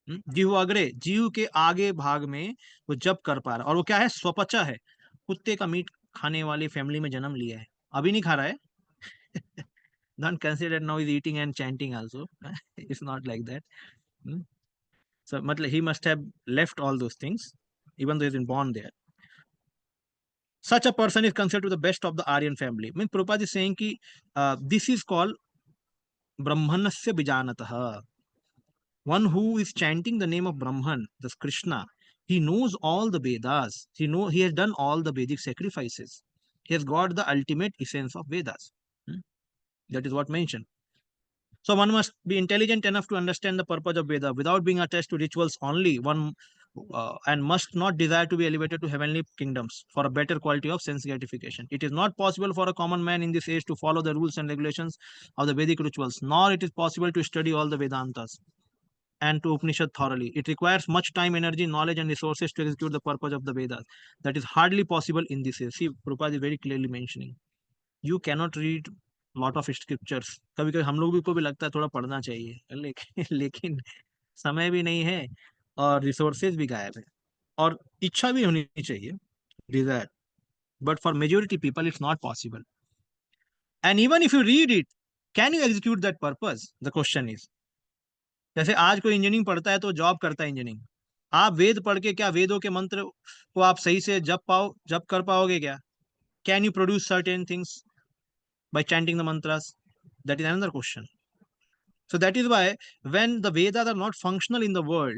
जीव अग्रे, जीव के आगे भाग में वो जप कर पा रहा है, और वो क्या है? स्वपचा है, कुत्ते का मीट खाने वाली फैमिली में जन्म लिया है, अभी नहीं खा रहा है. Don't consider now he's eating and chanting also. It's not like that. So he must have left all those things, even though he's been born there. Such a person is considered to be the best of the Aryan family. I mean, Prabhupada is saying that this is called Brahmanasya Bijanatah. One who is chanting the name of Brahman, this Krishna, he knows all the Vedas. He has done all the Vedic sacrifices. He has got the ultimate essence of Vedas. That is what mentioned. So one must be intelligent enough to understand the purpose of Veda without being attached to rituals only. One and must not desire to be elevated to heavenly kingdoms for a better quality of sense gratification. It is not possible for a common man in this age to follow the rules and regulations of the Vedic rituals, nor it is possible to study all the Vedantas and to Upanishad thoroughly. It requires much time, energy, knowledge, and resources to execute the purpose of the Vedas. That is hardly possible in this age. See, Prabhupada is very clearly mentioning. You cannot read lot of scriptures. कभी कभी हम लोग को भी लगता है थोड़ा पढ़ना चाहिए, लेकिन समय भी नहीं है और रिसोर्सेज भी गायब है और इच्छा भी होनी चाहिए, desire. But for majority people it's not possible. And even if you read it, can you execute that purpose? The question is. जैसे आज कोई इंजीनियरिंग पढ़ता है तो जॉब करता है इंजीनियरिंग. आप वेद पढ़ के क्या वेदों के मंत्र को आप सही से जप कर पाओगे क्या? Can you produce certain things by chanting the mantras? That is another question. So that is why when the Vedas are not functional in the world,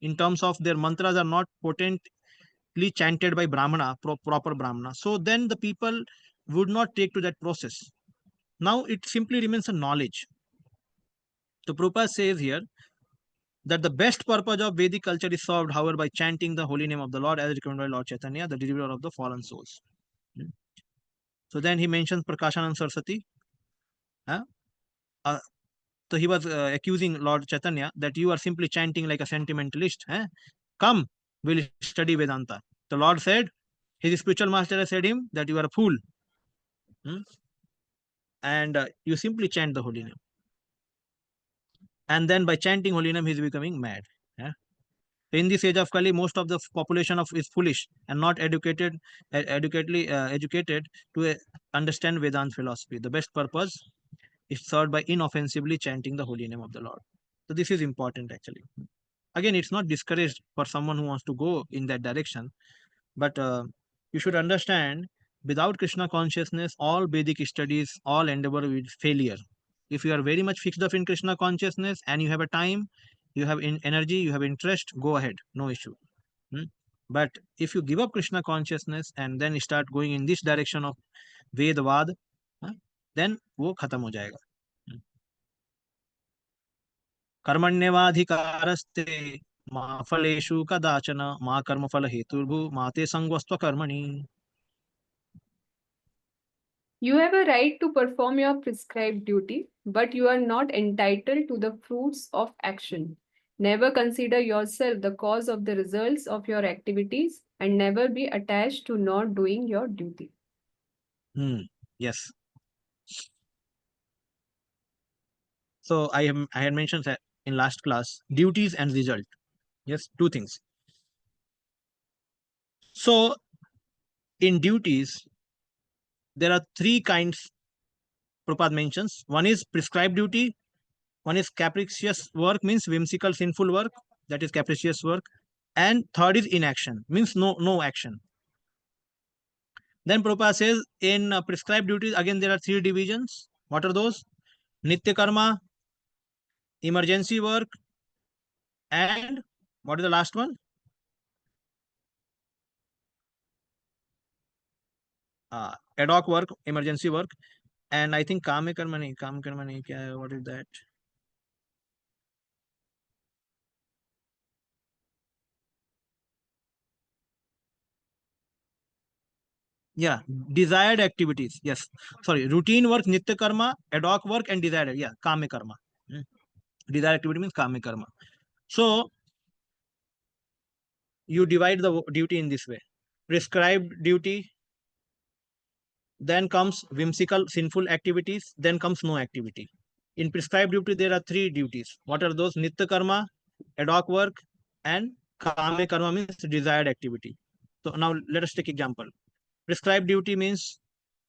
in terms of their mantras are not potently chanted by Brahmana, proper Brahmana, so then the people would not take to that process. Now it simply remains a knowledge. So Prabhupada says here that the best purpose of Vedic culture is served, however, by chanting the holy name of the Lord as recommended by Lord Chaitanya, the deliverer of the fallen souls. So then he mentions Prakashanand Saraswati. So he was accusing Lord Chaitanya that you are simply chanting like a sentimentalist. Come, we'll study Vedanta. The Lord said, his spiritual master has said him that you are a fool. And you simply chant the holy name. And then by chanting holy name, he is becoming mad. In this age of Kali, most of the population is foolish and not educated to understand Vedanta philosophy. The best purpose is served by inoffensively chanting the holy name of the Lord. So this is important actually. Again, it's not discouraged for someone who wants to go in that direction, but you should understand, without Krishna consciousness, all Vedic studies, all endeavor with failure. If you are very much fixed up in Krishna consciousness and you have a time, you have energy, you have interest, go ahead, no issue. But if you give up Krishna consciousness and then start going in this direction of Vedavad, then वो खत्म हो जाएगा. कर्मण्यवाधिकारस्ते मा फलेषु कदाचन मा कर्मफल हेतुर्भु मा ते संगोऽस्त्व कर्मणि. You have a right to perform your prescribed duty, but you are not entitled to the fruits of action. Never consider yourself the cause of the results of your activities and never be attached to not doing your duty. Yes. So I had mentioned that in last class, duties and result. Yes, two things. So in duties, there are three kinds Prabhupada mentions. One is prescribed duty, one is capricious work, means whimsical, sinful work, that is capricious work, and third is inaction, means no action. Then Prabhupada says in prescribed duties, again there are three divisions. What are those? Nitya karma, emergency work, and what is the last one? Ad hoc work, emergency work, and I think काम कर्म नहीं क्या है? What is that? Yeah, desired activities. Yes, sorry, routine work, nitya karma, ad hoc work, and desired. Yeah, kame karma. Desired activity means kame karma. So you divide the duty in this way: prescribed duty, then comes whimsical, sinful activities, then comes no activity. In prescribed duty, there are three duties. What are those? Nitya karma, ad hoc work, and kame karma means desired activity. So now let us take example. Prescribed duty means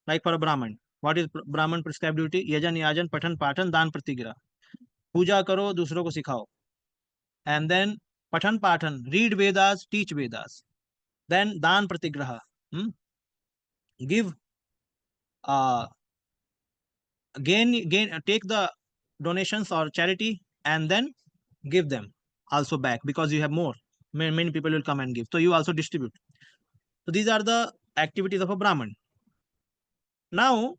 like for a Brahman. What is Brahman prescribed duty? यजन याजन पठन पाठन दान प्रतिग्रह. पूजा करो, दूसरों को सिखाओ. And then पठन पाठन, read Vedas, teach Vedas. Then दान प्रतिग्रह, give, take the donations or charity and then give them also back, because you have more. Many people will come and give, so you also distribute. So these are the activities of a Brahman. Now,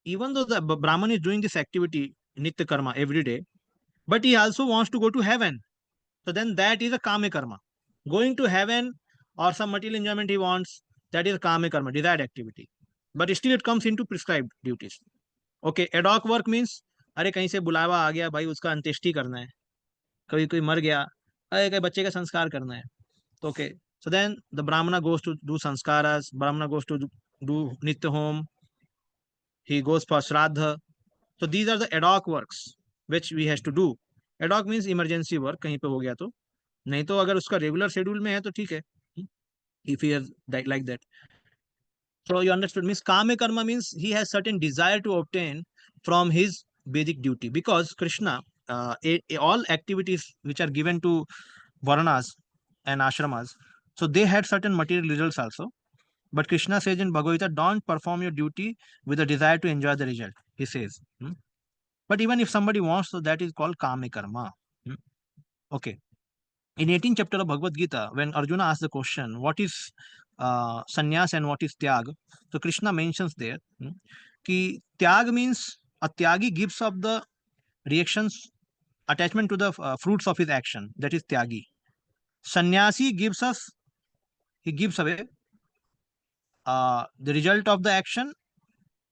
even though the Brahman is doing this activity, Nitya Karma, every day, but he also wants to go to heaven. So then that is a Kame Karma. Going to heaven or some material enjoyment he wants, that is Kame Karma, desired activity. But still it comes into prescribed duties. Okay, ad hoc work means, अरे कहीं से बुलावा आ गया भाई, उसका अंत्येष्टि करना है, कभी कोई मर गया, अरे कहीं बच्चे का संस्कार करना है. तो okay, so then the Brahmana goes to do sanskaras, Brahmana goes to do Nitya Home, he goes for Shraddha. So these are the ad hoc works which we has to do. Ad hoc means emergency work, कहीं पे हो गया तो, नहीं तो अगर उसका regular schedule में है तो ठीक है, if he has like that. So you understood, means kame karma means he has certain desire to obtain from his Vedic duty, because Krishna, all activities which are given to Varanas and ashramas, so they had certain material results also. But Krishna says in Bhagavad Gita, don't perform your duty with a desire to enjoy the result, he says. But even if somebody wants, so that is called kame karma. Okay. In 18th chapter of Bhagavad Gita, when Arjuna asks the question, what is sannyas and what is tyag? So Krishna mentions there कि त्याग means a tyagi gives up the reactions, attachment to the fruits of his action. That is tyagi. Sannyasi gives us, he gives away the result of the action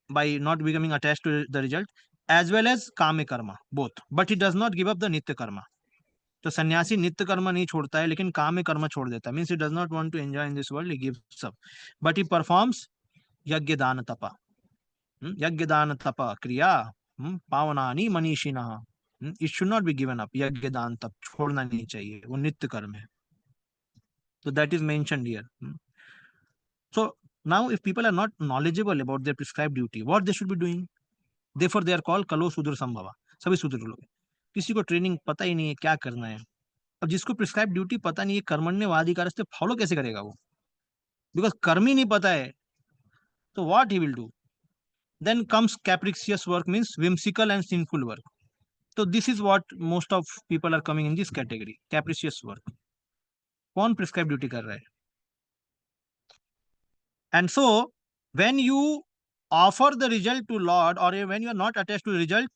by not becoming attached to the result, as well as kame karma, both. But he does not give up the nitya karma. तो सन्यासी नित्य कर्म नहीं छोड़ता है, लेकिन काम कर्म छोड़ देता है. Means he does not want to enjoy in this world, he gives up, but he performs यज्ञ दान तप. यज्ञ दान तप क्रिया पावनानि मनीषिणः. It should not be given up. यज्ञ दान तप छोड़ना नहीं चाहिए, वो नित्य कर्म है. So that is mentioned here. So now if people are not knowledgeable about their prescribed duty, what they should be doing? Therefore they are called कलो शूद्र संभवा. सभी शूद्र लोग, किसी को ट्रेनिंग पता ही नहीं है क्या करना है. अब जिसको प्रिस्क्राइब ड्यूटी पता नहीं है, कर्मण्यवाधिकारस्ते फॉलो कैसे करेगा वो? बिकॉज कर्म ही नहीं पता है, तो what he will do? Then comes capricious work, means whimsical and sinful work. तो this is what most of people are coming in this category, capricious work. कौन प्रिस्क्राइब ड्यूटी कर रहा है? And so when you offer the result to Lord, और when you are not attached to result,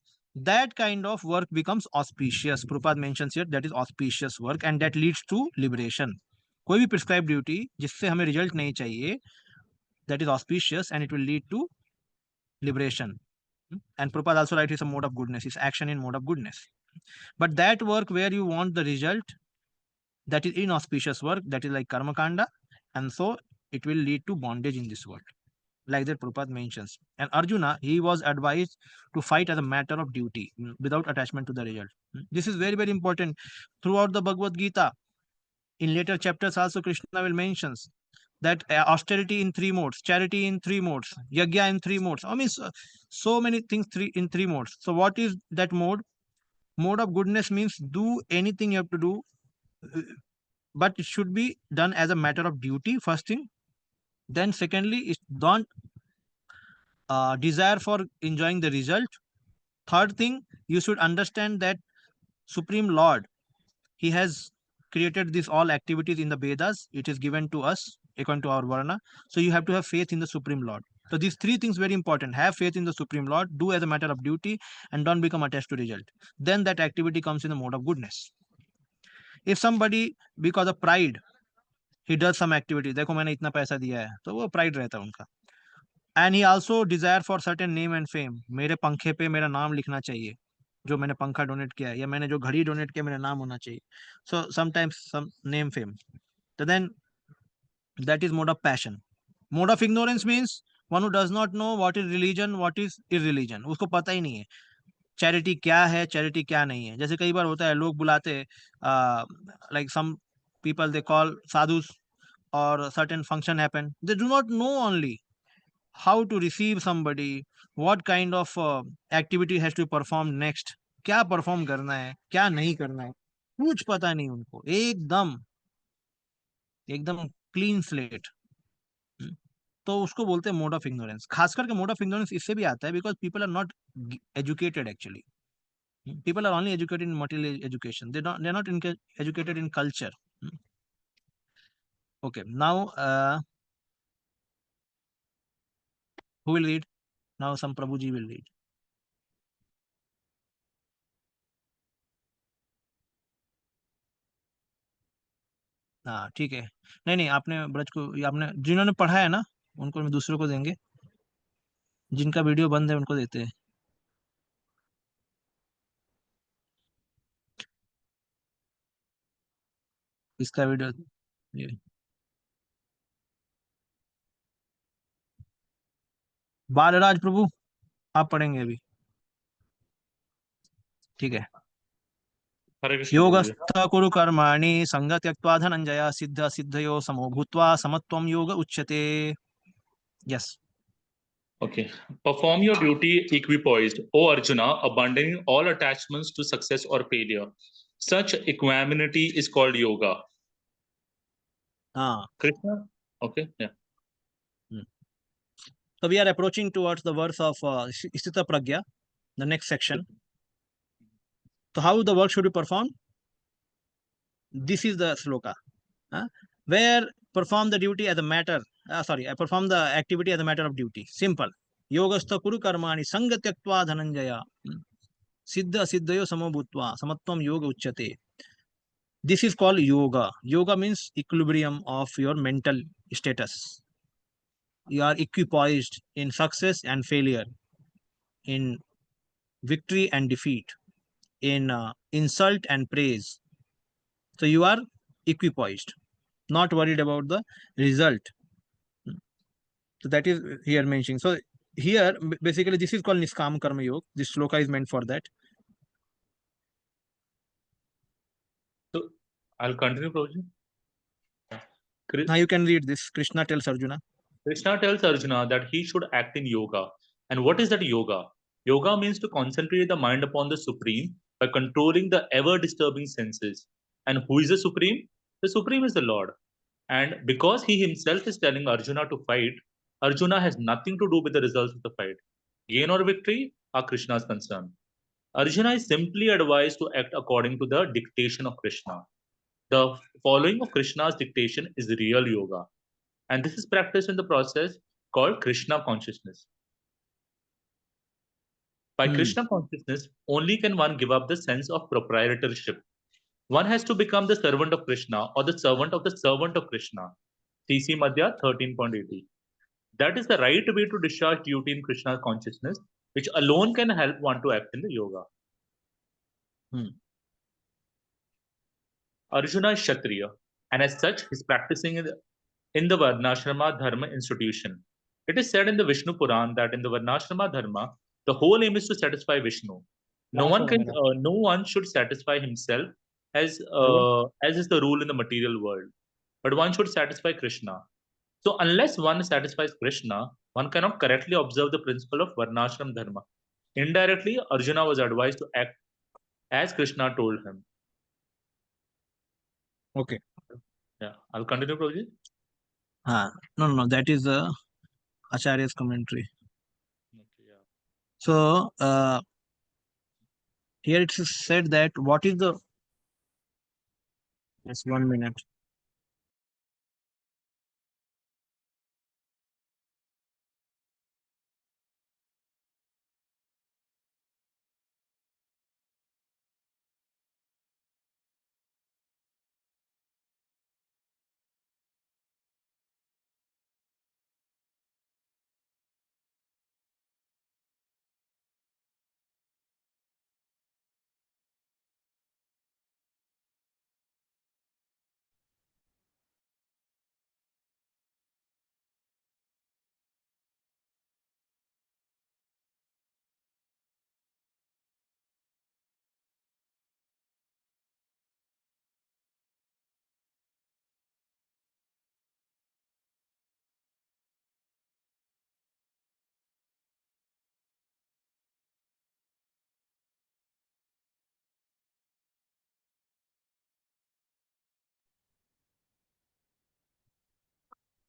that kind of work becomes auspicious. Prabhupada mentions here that is auspicious work and that leads to liberation. कोई भी prescribed duty जिससे हमें result नहीं चाहिए, that is auspicious and it will lead to liberation. And Prabhupada also writes it's a mode of goodness, it's action in mode of goodness. But that work where you want the result, that is inauspicious work, that is like karma kanda, and so it will lead to bondage in this world. like that Prabhupada mentions. And Arjuna, he was advised to fight as a matter of duty, without attachment to the result. This is very, very important throughout the Bhagavad Gita. In later chapters also Krishna will mentions that austerity in 3 modes, charity in 3 modes, yajna in 3 modes. I mean, so many things in 3 modes. So what is that mode? Mode of goodness means do anything you have to do, but it should be done as a matter of duty, first thing. Then secondly, is don't desire for enjoying the result. Third thing, you should understand that Supreme Lord, he has created these all activities in the Vedas. It is given to us according to our Varna. So you have to have faith in the Supreme Lord. So these 3 things very important. Have faith in the Supreme Lord, do as a matter of duty, and don't become attached to result. Then that activity comes in the mode of goodness. If somebody, because of pride, he does some activity, देखो मैंने इतना पैसा दिया है, तो वो pride रहता है उनका. And he also desire for certain name and fame. मेरे पंखे पे मेरा नाम लिखना चाहिए, जो मैंने पंखा डोनेट किया है, या मैंने जो घड़ी डोनेट किया मेरा नाम होना चाहिए. So sometimes some name fame. So then that is mode of passion. Mode of ignorance means one who does not know what is religion, what is irreligion. उसको पता ही नहीं है चैरिटी क्या है, चैरिटी क्या नहीं है. जैसे कई बार होता है, लोग बुलाते like some people they call sadhus, or certain function happen, they do not know only how to receive somebody, what kind of activity has to perform next, क्या perform करना है, क्या नहीं करना है, कुछ पता नहीं उनको. एकदम क्लीन स्लेट. तो उसको बोलते हैं मोड ऑफ इग्नोरेंस. खास करके मोड ऑफ इग्नोरेंस इससे भी आता है because people are not educated actually. People are only educated in material education. They're not educated in culture. Okay, now who will read? Now some Prabhuji will read. हाँ ठीक है. नहीं आपने ब्रज को, आपने जिन्होंने पढ़ा है ना उनको दूसरों को देंगे, जिनका वीडियो बंद है उनको देते हैं. इसका वीडियो ये बालराज प्रभु आप पढ़ेंगे अभी, ठीक है. हरे कृष्ण योगस्थ कुरु कर्माणि संग त्यक्त्वा धनंजय सिद्ध सिद्धयो समो भूत्वा समत्वं योग उच्यते. Yes. Okay. Perform your duty equipoised, O Arjuna, abandoning all attachments to success or failure. Such equanimity is called yoga. Krishna? Okay, yeah. So we are approaching towards the verse of Sthita Pragya, the next section. So how the work should be performed? This is the sloka. Where perform the duty as a matter, perform the activity as a matter of duty. Simple. Yogastha kuru karmani sanga tyaktva dhananjaya siddha siddhayo samobhutva samatvam yoga uchyate. This is called yoga. Yoga means equilibrium of your mental status. You are equipoised in success and failure, in victory and defeat, in insult and praise. So you are equipoised, not worried about the result. So that is here mentioning. So here basically this is called Niskam Karma Yoga. This sloka is meant for that. So I'll continue, Prabhuji. Now you can read this. Krishna tells Arjuna. Krishna tells Arjuna that he should act in yoga. And what is that yoga? Yoga means to concentrate the mind upon the Supreme by controlling the ever-disturbing senses. And who is the Supreme? The Supreme is the Lord. And because he himself is telling Arjuna to fight, Arjuna has nothing to do with the results of the fight. Gain or victory are Krishna's concern. Arjuna is simply advised to act according to the dictation of Krishna. The following of Krishna's dictation is real yoga. And this is practiced in the process called Krishna consciousness. By Krishna consciousness, only can one give up the sense of proprietorship. One has to become the servant of Krishna or the servant of Krishna. CC Madhya 13.80. That is the right way to discharge duty in Krishna consciousness, which alone can help one to act in the yoga. Arjuna is Kshatriya, and as such, he is practicing in the Varnashrama Dharma institution. It is said in the Vishnu Puran that in the Varnashrama Dharma, the whole aim is to satisfy Vishnu. No one should satisfy himself as is the rule in the material world, but one should satisfy Krishna. So unless one satisfies Krishna, one cannot correctly observe the principle of Varnashram Dharma. Indirectly, Arjuna was advised to act as Krishna told him. Okay. Yeah, I'll continue, Prabhuji. No, that is the Acharya's commentary. Okay, yeah. So here it is said that what is the, just 1 minute.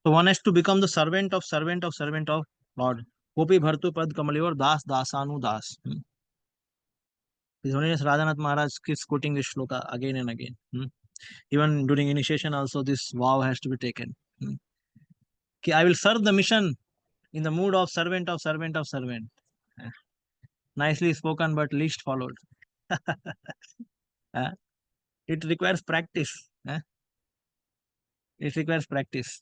So one has to become the servant of Lord. Gopi Bhartu Pad Kamalivar Das Dasanu Das. His Holiness Radhanath Maharaj keeps quoting this shloka again and again. Even during initiation also this vow has to be taken. Ki I will serve the mission in the mood of servant of servant of servant. Nicely spoken, but least followed. It requires practice. It requires practice.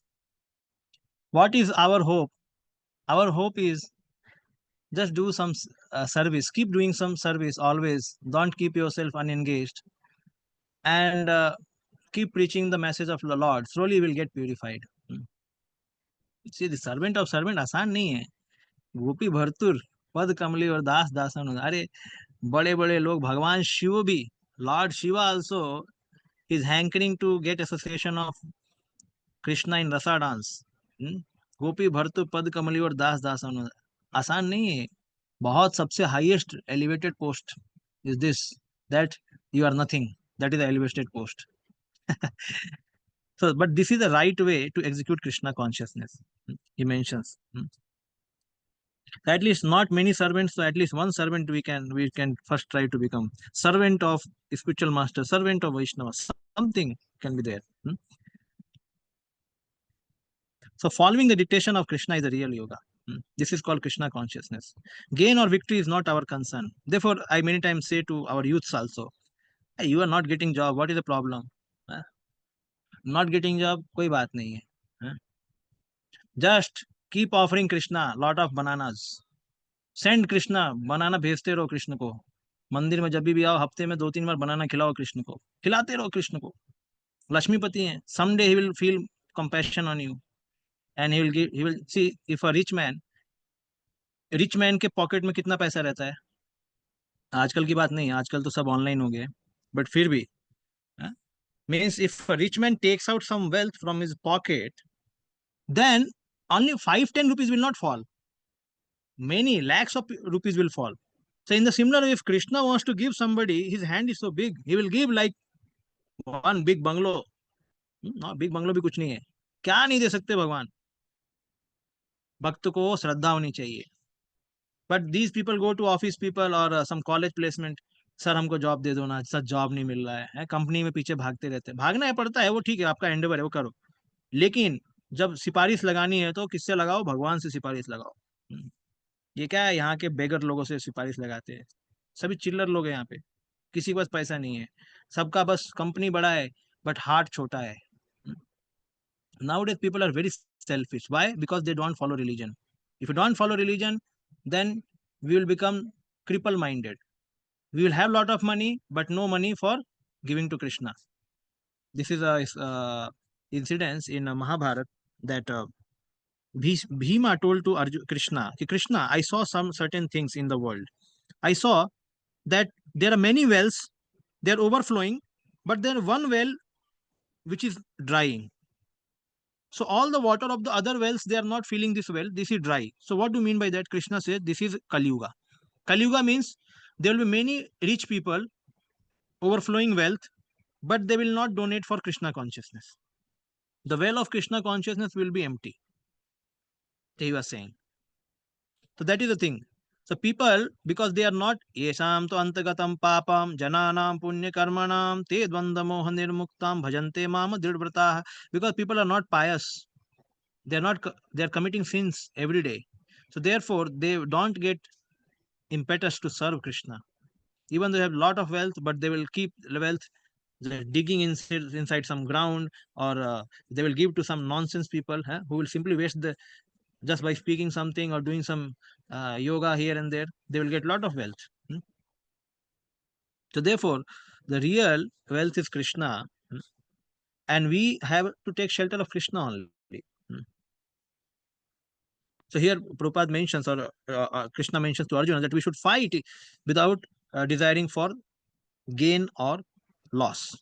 What is our hope? Our hope is just do some service. Keep doing some service always. Don't keep yourself unengaged. And keep preaching the message of the Lord. Slowly you will get purified. See, the servant of servant आसान नहीं है. गोपी भर्तुर पद कमली और दास दासन. अरे बड़े बड़े लोग, भगवान शिव भी, Lord Shiva also is hankering to get association of Krishna in rasa dance. गोपी भर्तुर पद कमली और दास दासन आसान नहीं है. बहुत सबसे highest elevated post is this, that you are nothing. That is the elevated post. So, but this is the right way to execute Krishna consciousness. He mentions. At least not many servants, so at least one servant we can first try to become. Servant of spiritual master, servant of Vaishnava, something can be there. So following the dictation of Krishna is the real yoga. This is called Krishna consciousness. Gain or victory is not our concern. Therefore, I many times say to our youths also, hey, you are not getting job, what is the problem? Not getting job, koi baat nahi hai. Just keep offering Krishna lot of bananas. Send Krishna, banana भेजते रहो कृष्ण को. मंदिर में जब भी आओ हफ्ते में 2-3 बार बनाना खिलाओ कृष्ण को. खिलाते रहो कृष्ण को. लक्ष्मीपति हैं. Someday he will feel compassion on you. And he will see, if a rich man के पॉकेट में कितना पैसा रहता है. आजकल की बात नहीं, आजकल तो सब ऑनलाइन हो गए, बट फिर भी means if a rich man takes out some wealth from his pocket, then only 5-10 rupees will not fall. Many lakhs of rupees will fall. So in the similar way, if Krishna wants to give somebody, his hand is so big, he will give like one big bungalow. No, big bungalow भी कुछ नहीं है. क्या नहीं दे सकते भगवान. भक्त को श्रद्धा होनी चाहिए. But these people go to office people or some college placement. Sir हमको जॉब दे दो ना, सर जॉब नहीं मिल रहा है. कंपनी में पीछे भागते रहते हैं. भागना है पड़ता है, वो ठीक है, आपका एंडेवर है, वो करो. लेकिन जब सिफारिश लगानी है तो किससे लगाओ? भगवान से सिफारिश लगाओ. ये क्या है, यहाँ के बेगर लोगों से सिफारिश लगाते हैं. सभी चिल्लर लोग हैं यहाँ पे. किसी के पास पैसा नहीं है. सबका बस कंपनी बड़ा है बट हार्ट छोटा है. Nowadays people are very selfish. Why? Because they don't follow religion. If you don't follow religion, then we will become cripple minded. We will have lot of money but no money for giving to Krishna. This is a incidence in Mahabharata that Bhima told to Krishna, Krishna, I saw some certain things in the world. I saw that there are many wells, they are overflowing, but there one well which is drying. So all the water of the other wells, they are not filling this well. This is dry. So what do you mean by that? Krishna says this is Kali Yuga. Kali Yuga means there will be many rich people, overflowing wealth, but they will not donate for Krishna consciousness. The well of Krishna consciousness will be empty. He was saying. So that is the thing. So people, because they are not yesham to antagatam papam jananam punya karmanam te dvanda moha nirmuktam bhajante mama dridvrataha, because people are not pious. They are committing sins every day. So therefore they don't get impetus to serve Krishna. Even though they have a lot of wealth, but they will keep the wealth digging inside some ground, or they will give to some nonsense people who will simply waste the, just by speaking something or doing some yoga here and there, they will get a lot of wealth. So therefore, the real wealth is Krishna, and we have to take shelter of Krishna only. So here Prabhupada mentions, or Krishna mentions to Arjuna, that we should fight without desiring for gain or loss.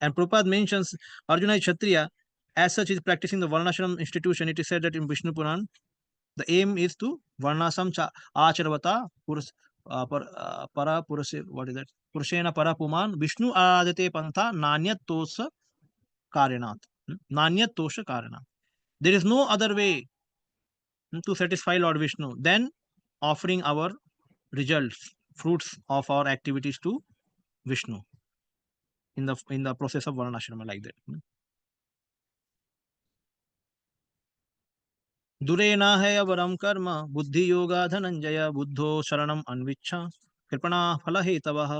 And Prabhupada mentions Arjuna is Kshatriya, as such is practicing the Varnashram institution. It is said that in Vishnu Puran, the aim is to Varnasam Acharavata para Purase, what is that? Purushena para Puman Vishnu Adate Pantha Nanyat Tosa Karanat. Nanyat Tosha Karanat. There is no other way to satisfy Lord Vishnu than offering our results, fruits of our activities to Vishnu in the process of Varnashrama, like that. दुरेना है अवरम कर्म बुद्धि योगा धनंजय बुद्धो शरणम अन्विच्छ कृपणा फल हेतवः.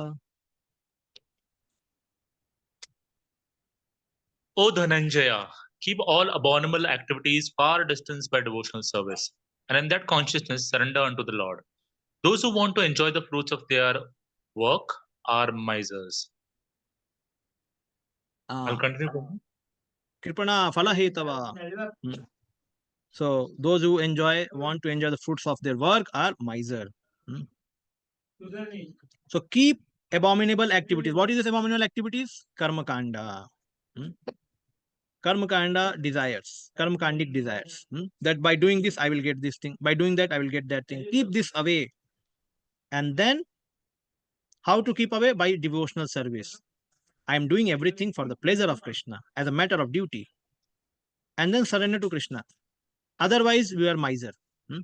O Dhananjaya, keep all abominable activities far distance by devotional service, and in that consciousness surrender unto the Lord. Those who want to enjoy the fruits of their work are misers. I'll continue. Kripana phala hetava. So those who want to enjoy the fruits of their work are miser. So keep abominable activities. What is this abominable activities? Karma kanda. Karma kanda desires, karma kandic desires. That by doing this I will get this thing, by doing that I will get that thing. Keep this away. And then how to keep away? By devotional service. I am doing everything for the pleasure of Krishna as a matter of duty. And then surrender to Krishna. Otherwise, we are miser. So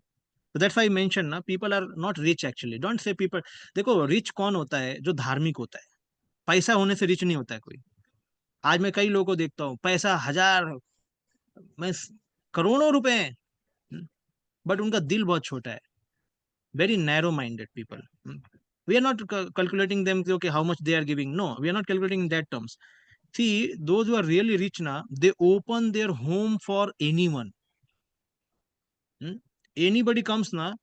that's why I mentioned, people are not rich actually. Don't say people. देखो rich कौन होता है? जो धार्मिक होता है. पैसा होने से rich नहीं होता है कोई. आज मैं कई लोगों को देखता हूँ, पैसा 1000, मैं करोड़ों रुपए हैं, बट उनका दिल बहुत छोटा है. Very narrow-minded people. We are not calculating them, okay, how much they are giving. No, we are not calculating in that terms. See, those who are really rich now, they open their home for anyone. Anybody comes ना,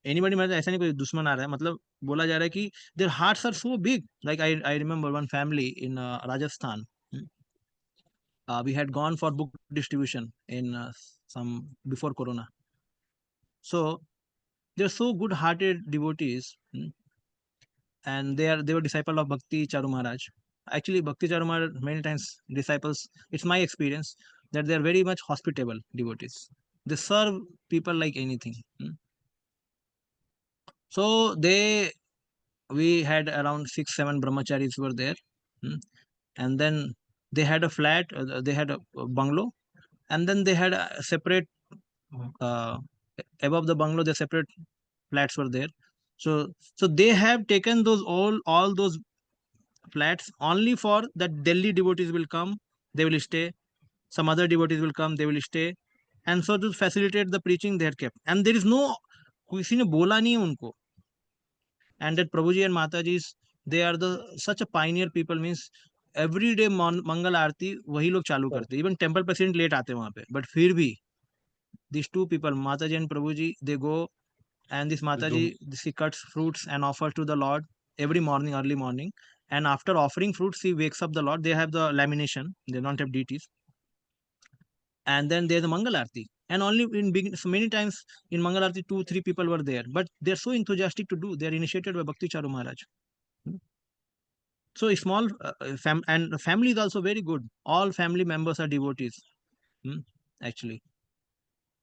anybody मतलब ऐसा नहीं कोई दुश्मन आ रहा है, मतलब बोला जा रहा है कि their hearts are so big. Like I remember one family in Rajasthan. We had gone for book distribution in some before Corona. So they are so good-hearted devotees, and they were disciple of Bhakti Charu Maharaj. Actually, Bhakti Charu Maharaj many times disciples. It's my experience that they are very much hospitable devotees. They serve people like anything. So we had around 6-7 brahmacharis were there, and then they had a flat, they had a bungalow, and then they had a separate above the bungalow, the separate flats were there. So they have taken those all those flats only for that Delhi devotees will come, they will stay. Some other devotees will come, they will stay. And so to facilitate the preaching, they had kept. And there is no, किसी ने बोला नहीं उनको. And that Prabhuji and Mataji's, they are such a pioneer people, means every day मंगल आरती वही लोग चालू करते. Even temple president late आते वहाँ पे. But फिर भी these two people, Mataji and Prabhuji, they go, and this Mataji, she cuts fruits and offers to the Lord every morning, early morning. And after offering fruits, she wakes up the Lord. They have the lamination. They don't have deities. And then there's the Mangal Aarti. And only in big, so many times in Mangal Aarti, 2-3 people were there, but they're so enthusiastic to do. They're initiated by Bhakti Charu Maharaj. So a small and family is also very good. All family members are devotees, actually.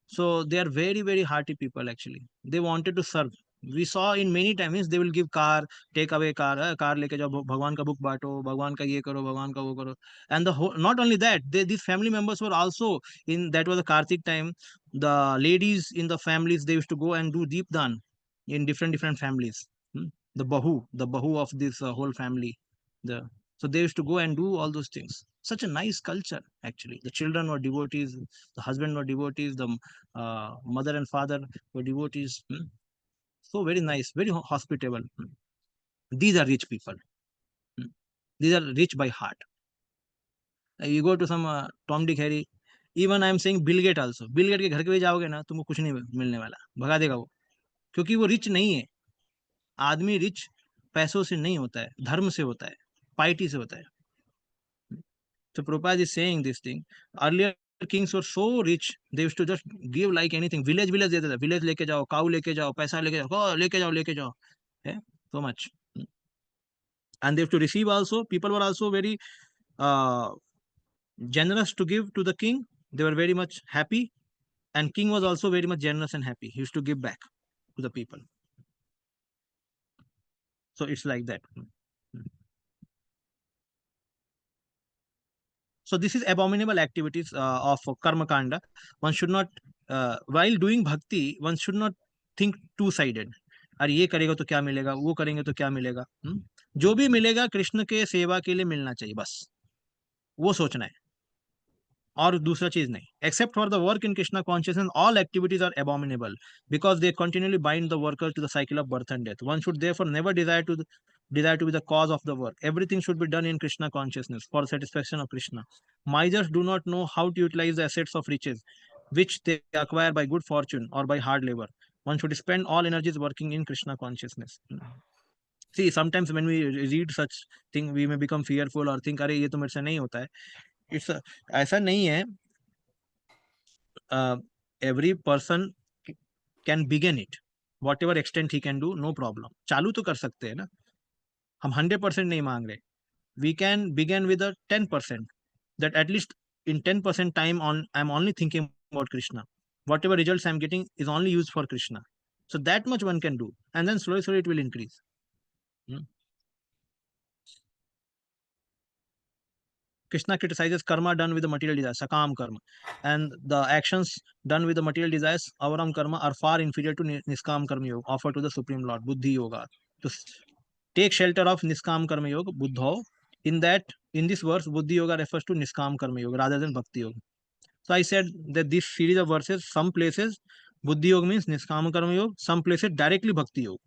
So they are very, very hearty people, actually. They wanted to serve. We saw in many times they will give car, take away car, car leke jao, Bhagwan ka book baato, Bhagwan ka ye karo, Bhagwan ka wo karo. And the whole, not only that, these family members were also in, that was the Kartik time, the ladies in the families, they used to go and do deep dan in different families. The bahu of this whole family. So they used to go and do all those things. Such a nice culture, actually. The children were devotees, the husband were devotees, the mother and father were devotees. So very nice, very hospitable. These are rich people. These are rich by heart. You go to some Tom, Dick, Harry. Even I am saying Bill Gates also. Bill Gates के घर के भी जाओगे ना, तुमको कुछ नहीं मिलने वाला, भगा देगा वो, क्योंकि वो रिच नहीं है. आदमी रिच पैसों से नहीं होता है, धर्म से होता है, पाइटी से होता है. So Prabhupada is saying this thing. Earlier kings were so rich, they used to just give like anything. Village देते थे, village लेके जाओ, cow लेके जाओ, पैसा लेके जाओ, लेके जाओ. So much. And they have to receive also. People were also very generous to give to the king. They were very much happy. And king was also very much generous and happy. He used to give back to the people. So it's like that. So this is abominable activities of karma kanda. One should not, while doing bhakti, one should not think two-sided. अरे ये करेगा तो क्या मिलेगा, वो करेंगे तो क्या मिलेगा. जो भी मिलेगा कृष्ण के सेवा के लिए मिलना चाहिए, बस वो सोचना है, और दूसरा चीज नहीं. Except for the work in Krishna consciousness, all activities are abominable because they continually bind the worker to the cycle of birth and death. One should therefore never desire to be the cause of the work. Everything should be done in Krishna consciousness for satisfaction of Krishna. Misers do not know how to utilize the assets of riches, which they acquire by good fortune or by hard labor. One should spend all energies working in Krishna consciousness. See, sometimes when we read such thing, we may become fearful or think, अरे ये तो मेरे से नहीं होता है. It's ऐसा नहीं है. Every person can begin it. Whatever extent he can do, no problem. चालू तो कर सकते हैं ना. हम 100% नहीं मांग रहे. We can begin with a 10%. That at least in 10% time I'm only thinking about Krishna. Whatever results I'm getting is only used for Krishna. So that much one can do, and then slowly it will increase. Krishna criticizes karma done with the material desires, sakam karma, and the actions done with the material desires, avaram karma, are far inferior to niskam karma yoga offered to the Supreme Lord, buddhi yoga. To take shelter of niskam karma yoga, buddho. In this verse, buddhi yoga refers to niskam karma yoga rather than bhakti yoga. So I said that this series of verses, some places buddhi yoga means niskam karma yoga, some places directly bhakti yoga.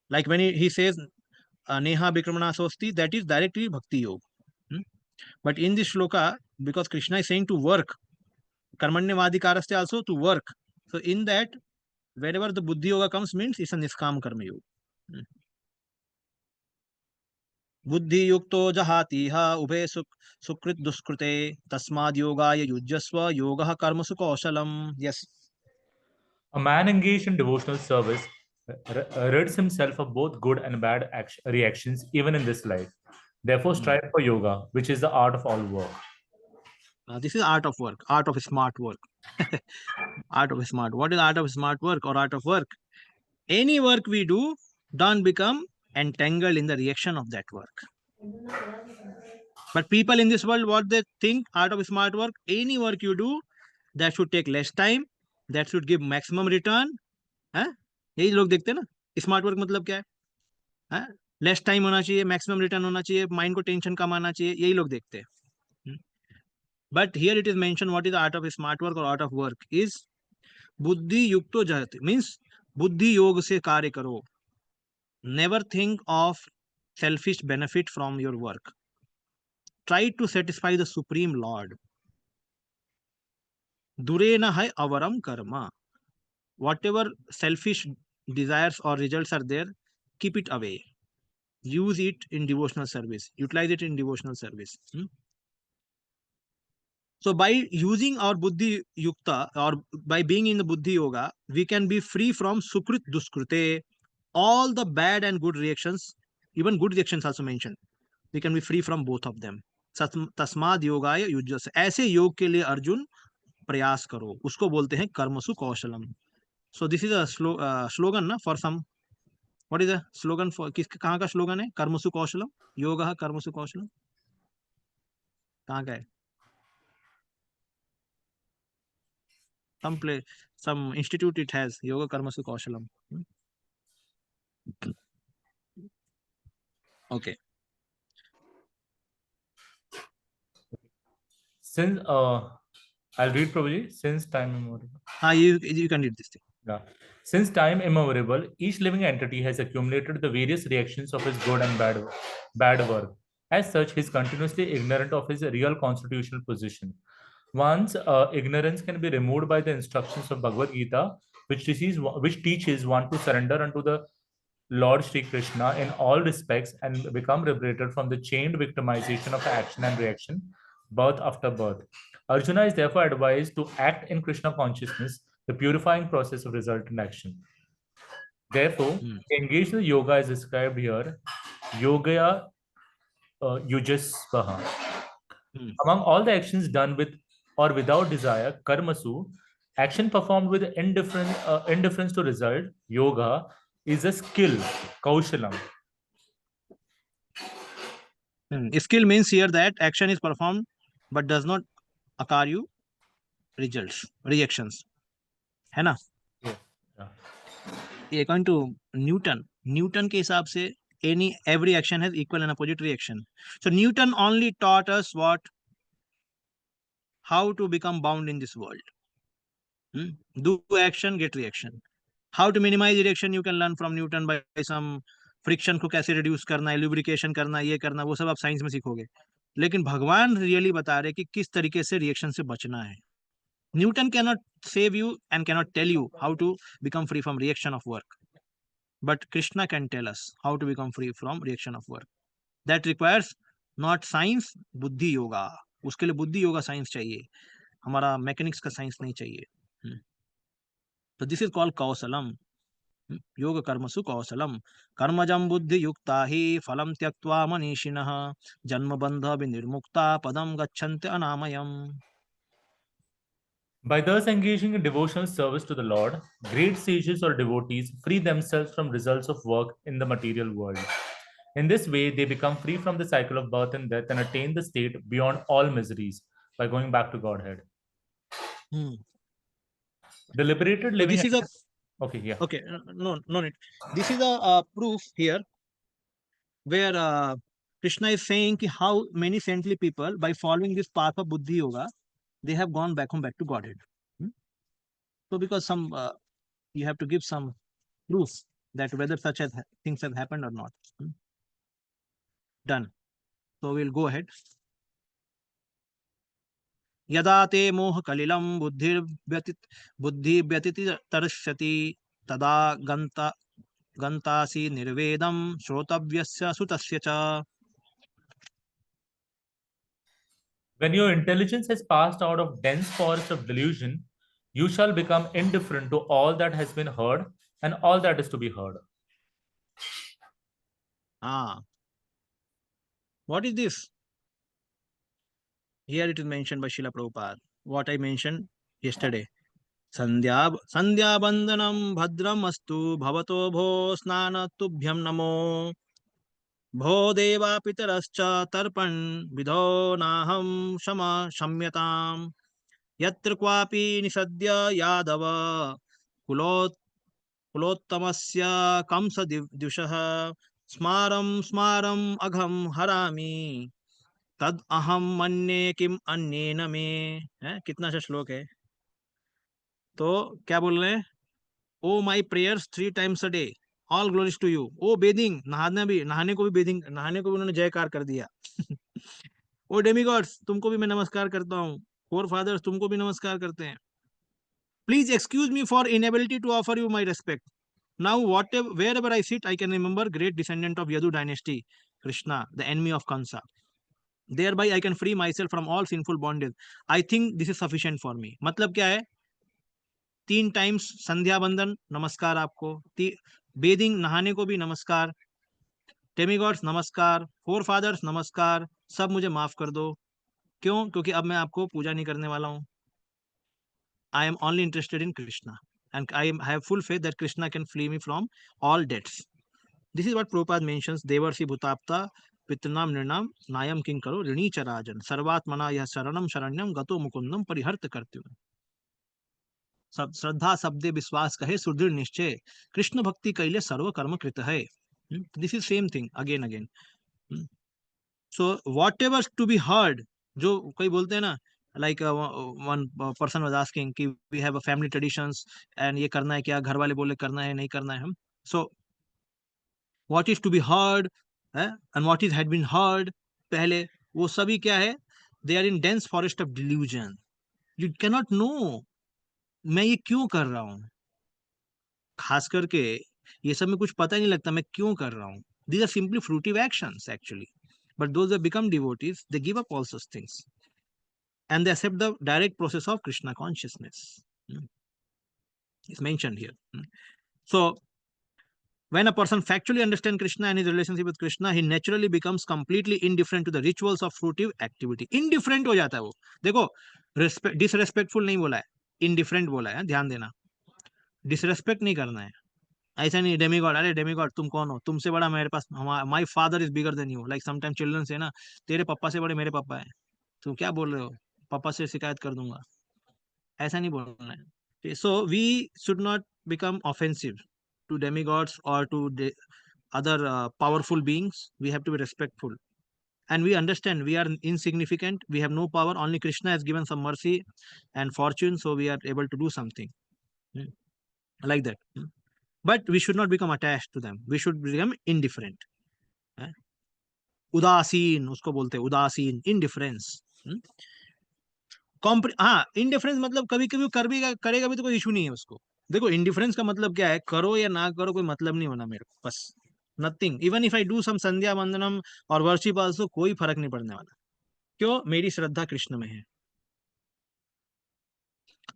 Like when he says neha bikramana sosti, that is directly bhakti yoga. But in this shloka, because Krishna is saying to work, karmanyavadikaraste also to work. So in that, wherever the buddhi yoga comes, means it's a niskam karma yoga. Buddhi yukto jahati ha ubhe sukrit duskrute tasmad yogaya yujyasva yoga karma sukoshalam. Yes. A man engaged in devotional service rids himself of both good and bad reactions even in this life. Therefore, strive for yoga, which is the art of all work. This is art of work, art of smart work. Art of smart. What is art of smart work or art of work? Any work we do, don't become entangled in the reaction of that work. But people in this world, what they think, art of smart work, any work you do, that should take less time, that should give maximum return. यही लोग देखते हैं ना. Smart work मतलब क्या है? Less time होना चाहिए, मैक्सिमम रिटर्न होना चाहिए, माइंड को टेंशन कम आना चाहिए, यही लोग देखते हैं. But here it is mentioned what is the art of smart work or art of work is buddhi yukto jahati, means buddhi योग से कार्य करो. Never think of selfish benefit from your work. Try to satisfy the Supreme Lord. Durena hai avaram karma. Whatever selfish desires or results are there, keep it away. Use it in devotional service. Utilize it in devotional service. So by using our buddhi yukta, or by being in the buddhi yoga, we can be free from sukrit duskrute, all the bad and good reactions, even good reactions also mentioned. We can be free from both of them. तस्माद योगाय युज्यस, ऐसे योग के लिए अर्जुन प्रयास करो, उसको बोलते हैं कर्मसु कौशलम. So this is a slogan ना for some. What is the slogan for, किस कहाँ का स्लोगन है? कर्मसु कौशलम, योगः कर्मसु कौशलम, कहाँ का है? Some place, some institute it has yoga karmasu kaushalam. Okay. Since I'll read probably. Since time immemorial. You can read this thing. Yeah. Since time immemorial, each living entity has accumulated the various reactions of his good and bad work. As such, he is continuously ignorant of his real constitutional position. One's ignorance can be removed by the instructions of Bhagavad Gita, which teaches one to surrender unto the Lord Sri Krishna in all respects and become liberated from the chained victimization of action and reaction, birth after birth. Arjuna is therefore advised to act in Krishna consciousness, the purifying process of resultant action. Therefore, engage in yoga is described here, yoga yujasvaha. Among all the actions done with or without desire, karmasu, action performed with indifference to result, yoga, is a skill, kaushalam. Skill means here that action is performed but does not occur you reactions, है ना? According to Newton के हिसाब से every action has equal and opposite reaction. So Newton only taught us how to become bound in this world. Do action, get reaction. How to minimize reaction you can learn from Newton by some friction को कैसे reduce करना है, lubrication करना, ये करना, वो सब आप साइंस में सीखोगे. लेकिन भगवान रियली बता रहे कि किस तरीके से रिएक्शन से बचना है. Newton can not save you and can not tell you how to become free from reaction of work, but Krishna can tell us how to become free from reaction of work. That requires not science, buddhi yoga. उसके लिए बुद्धि yoga science चाहिए, हमारा mechanics का science नहीं चाहिए. तो this is called कौशलम, योग कर्मसु कौशलम. कर्मजं बुद्धि युक्ता ही फलम त्यक्त्वा मनीषिणः जन्म बंध विनिर्मुक्ता पदम गच्छन्ति अनामयम्. By thus engaging in devotional service to the Lord, great sages or devotees free themselves from results of work in the material world. In this way, they become free from the cycle of birth and death and attain the state beyond all miseries by going back to Godhead. The liberated living. This is a okay, yeah. Okay, no need. This is a proof here where Krishna is saying ki how many saintly people, by following this path of buddhi yoga, they have gone back to Godhead. So because some you have to give some proof that whether such things have happened or not. Done. So we'll go ahead. यदा ते मोह कलिलं बुद्धि व्यतीति तरस्यति तदा गन्तासि निर्वेदं श्रोतव्यस्य सुतस्य च. When your intelligence has passed out of dense forest of delusion, you shall become indifferent to all that has been heard and all that is to be heard. What is this? Here it is mentioned by Srila Prabhupada. What I mentioned yesterday. Sandhya bandhanam bhadram astu bhavato bho snana tubhyam namo bho deva pitarascha tarpan vidho naham shamyatam yatra kwapi nisadya yadava kulottamasya kamsa divshah smaram agham harami तद अहम मन्ये किम अन्येन में. कितना सा श्लोक है. तो क्या बोल रहे हैं? O my prayers 3 times a day, all glories to you. O bathing, नहाने को भी उन्होंने जयकार कर दिया. ओ डेमिगॉड्स, तुमको भी मैं नमस्कार करता हूँ. फोर फादर्स, तुमको भी नमस्कार करते हैं. Please excuse me for inability to offer you my respect. Now wherever I sit, I can remember great descendant of Yadu dynasty, Krishna, the enemy of Kansa. thereby I can free myself from all sinful bondage. I think this is sufficient for me. मतलब क्या है, 3 times संध्या बंदन नमस्कार आपको, bathing नहाने को भी नमस्कार, डेमिगॉड्स नमस्कार, फोर फादर्स नमस्कार, सब मुझे माफ कर दो। क्यों? क्योंकि अब मैं आपको पूजा नहीं करने वाला हूँ। I am only interested in Krishna and I have full faith that Krishna can free me from all debts. This is what Prabhupada mentions. Devarsi Bhutapta Pitnam Nirnam Nayam Kinkaro Rini Charajan Sarvatmana Yah Saranam Sharanyam Gato Mukundam Pariharta Kartu. श्रद्धा शब्दे विश्वास कहे सुदृढ़ निश्चय, कृष्ण भक्ति कैले सर्व कर्म कृत है. This is same thing again. So whatever to be heard, जो कोई बोलते हैं ना, like one person was asking कि we have a family traditions and ये करना है क्या, घर वाले बोले करना है नहीं करना है हम. So what is to be heard and what is had been heard पहले, वो सभी क्या है, they are in dense forest of delusion. You can not know मैं ये क्यों कर रहा हूँ, खास करके ये सब में कुछ पता ही नहीं लगता मैं क्यों कर रहा हूँ. These are simply fruitive actions actually, but those that become devotees, they give up all such things and they accept the direct process of Krishna consciousness. It's mentioned here. So when a person factually understands Krishna and his relationship with Krishna, he naturally becomes completely indifferent to the rituals of fruitive activity. Indifferent हो जाता है वो. देखो, disrespectful नहीं बोला है, indifferent बोला है, ध्यान देना. डिसरेस्पेक्ट नहीं करना है. ऐसा नहीं डेमिगॉड, अरे डेमिगॉड तुम कौन हो, तुमसे बड़ा मेरे पास, my father is bigger than you. Like sometime children से ना, तेरे पापा से बड़े मेरे पापा है, तुम क्या बोल रहे हो, पापा से शिकायत कर दूंगा. ऐसा नहीं बोलना है. So we should not become offensive to demigods और to other powerful beings. We have to be respectful and we understand we are insignificant, we have no power, only Krishna has given some mercy and fortune, so we are able to do something like that. But we should not become attached to them, we should become indifferent. उदासीन उसको बोलते हैं, उदासीन, indifference. हाँ, indifference मतलब कभी कभी कर भी करेगा भी तो कोई इशू नहीं है उसको. देखो इंडिफरेंस का मतलब क्या है, करो या ना करो कोई मतलब नहीं होना मेरे को, बस nothing. Even if I do some संध्या वंदनम और वर्शिप आल्सो, कोई फर्क नहीं पड़ने वाला. क्यों? मेरी श्रद्धा कृष्ण में है.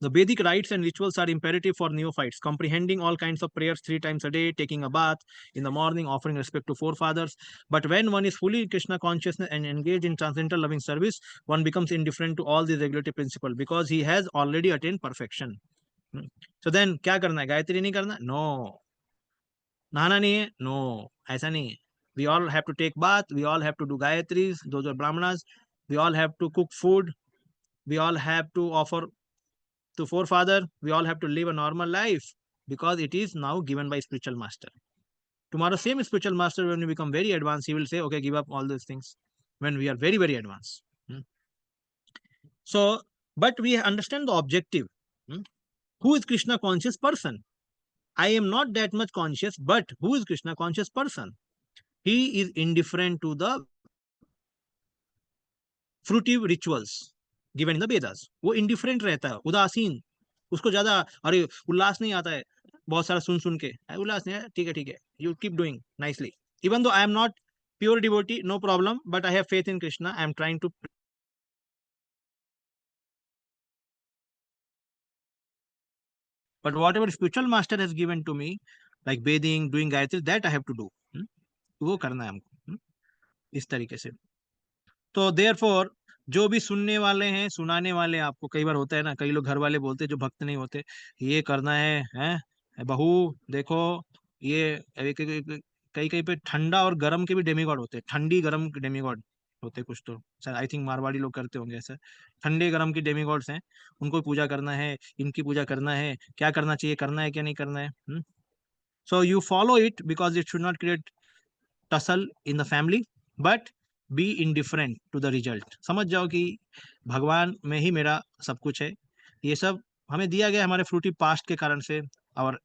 The Vedic rites and rituals are imperative for neophytes, comprehending all kinds of prayers 3 times a day, taking a bath in the morning, offering respect to forefathers. But when one is fully Krishna consciousness and engaged in transcendental loving service, one becomes indifferent to all these regulatory principles because he has already attained perfection. So then क्या करना है? गायत्री नहीं करना? No. नहाना नहीं है? No. ऐसा नहीं है. We all have to take bath, we all have to do gayatris, those are brahmanas, we all have to cook food, we all have to offer to forefather, we all have to live a normal life because it is now given by spiritual master. Tomorrow same spiritual master, when we become very advanced, he will say okay, give up all those things when we are very very advanced. So but we understand the objective. Who is Krishna conscious person? I am not that much conscious, but who is Krishna conscious person? He is indifferent to the fruitive rituals given in the Vedas. वो indifferent रहता है, उदासीन. उसको ज्यादा अरे उल्लास नहीं आता है, बहुत सारा सुन के उल्लास नहीं है, ठीक है, you keep doing nicely. Even though I am not pure devotee, no problem, but I have faith in Krishna, I am trying to. But whatever spiritual master has given to me, like bathing, doing gayatri, that I have to do. वो करना है हमको इस तरीके से. तो therefore जो भी सुनने वाले हैं, सुनाने वाले, आपको कई बार होता है ना, कई लोग घर वाले बोलते हैं जो भक्त नहीं होते, ये करना है बहू देखो, ये कई कई पे ठंडा और गर्म के भी डेमीगॉड होते हैं, ठंडी गर्म के डेमीगॉड होते हैं कुछ तो, शायद आई थिंक मारवाड़ी लोग करते होंगे ऐसा. ठंडे गर्म के डेमीगॉड्स हैं, उनको पूजा करना है, इनकी पूजा करना है, क्या करना चाहिए, करना है क्या नहीं करना है. So you follow it because it should not create tussle in the family, but be indifferent to the result. समझ जाओ कि भगवान में ही मेरा सब कुछ है, ये सब हमें दिया गया हमारे फ्रूटिव पास्ट के कारण से. और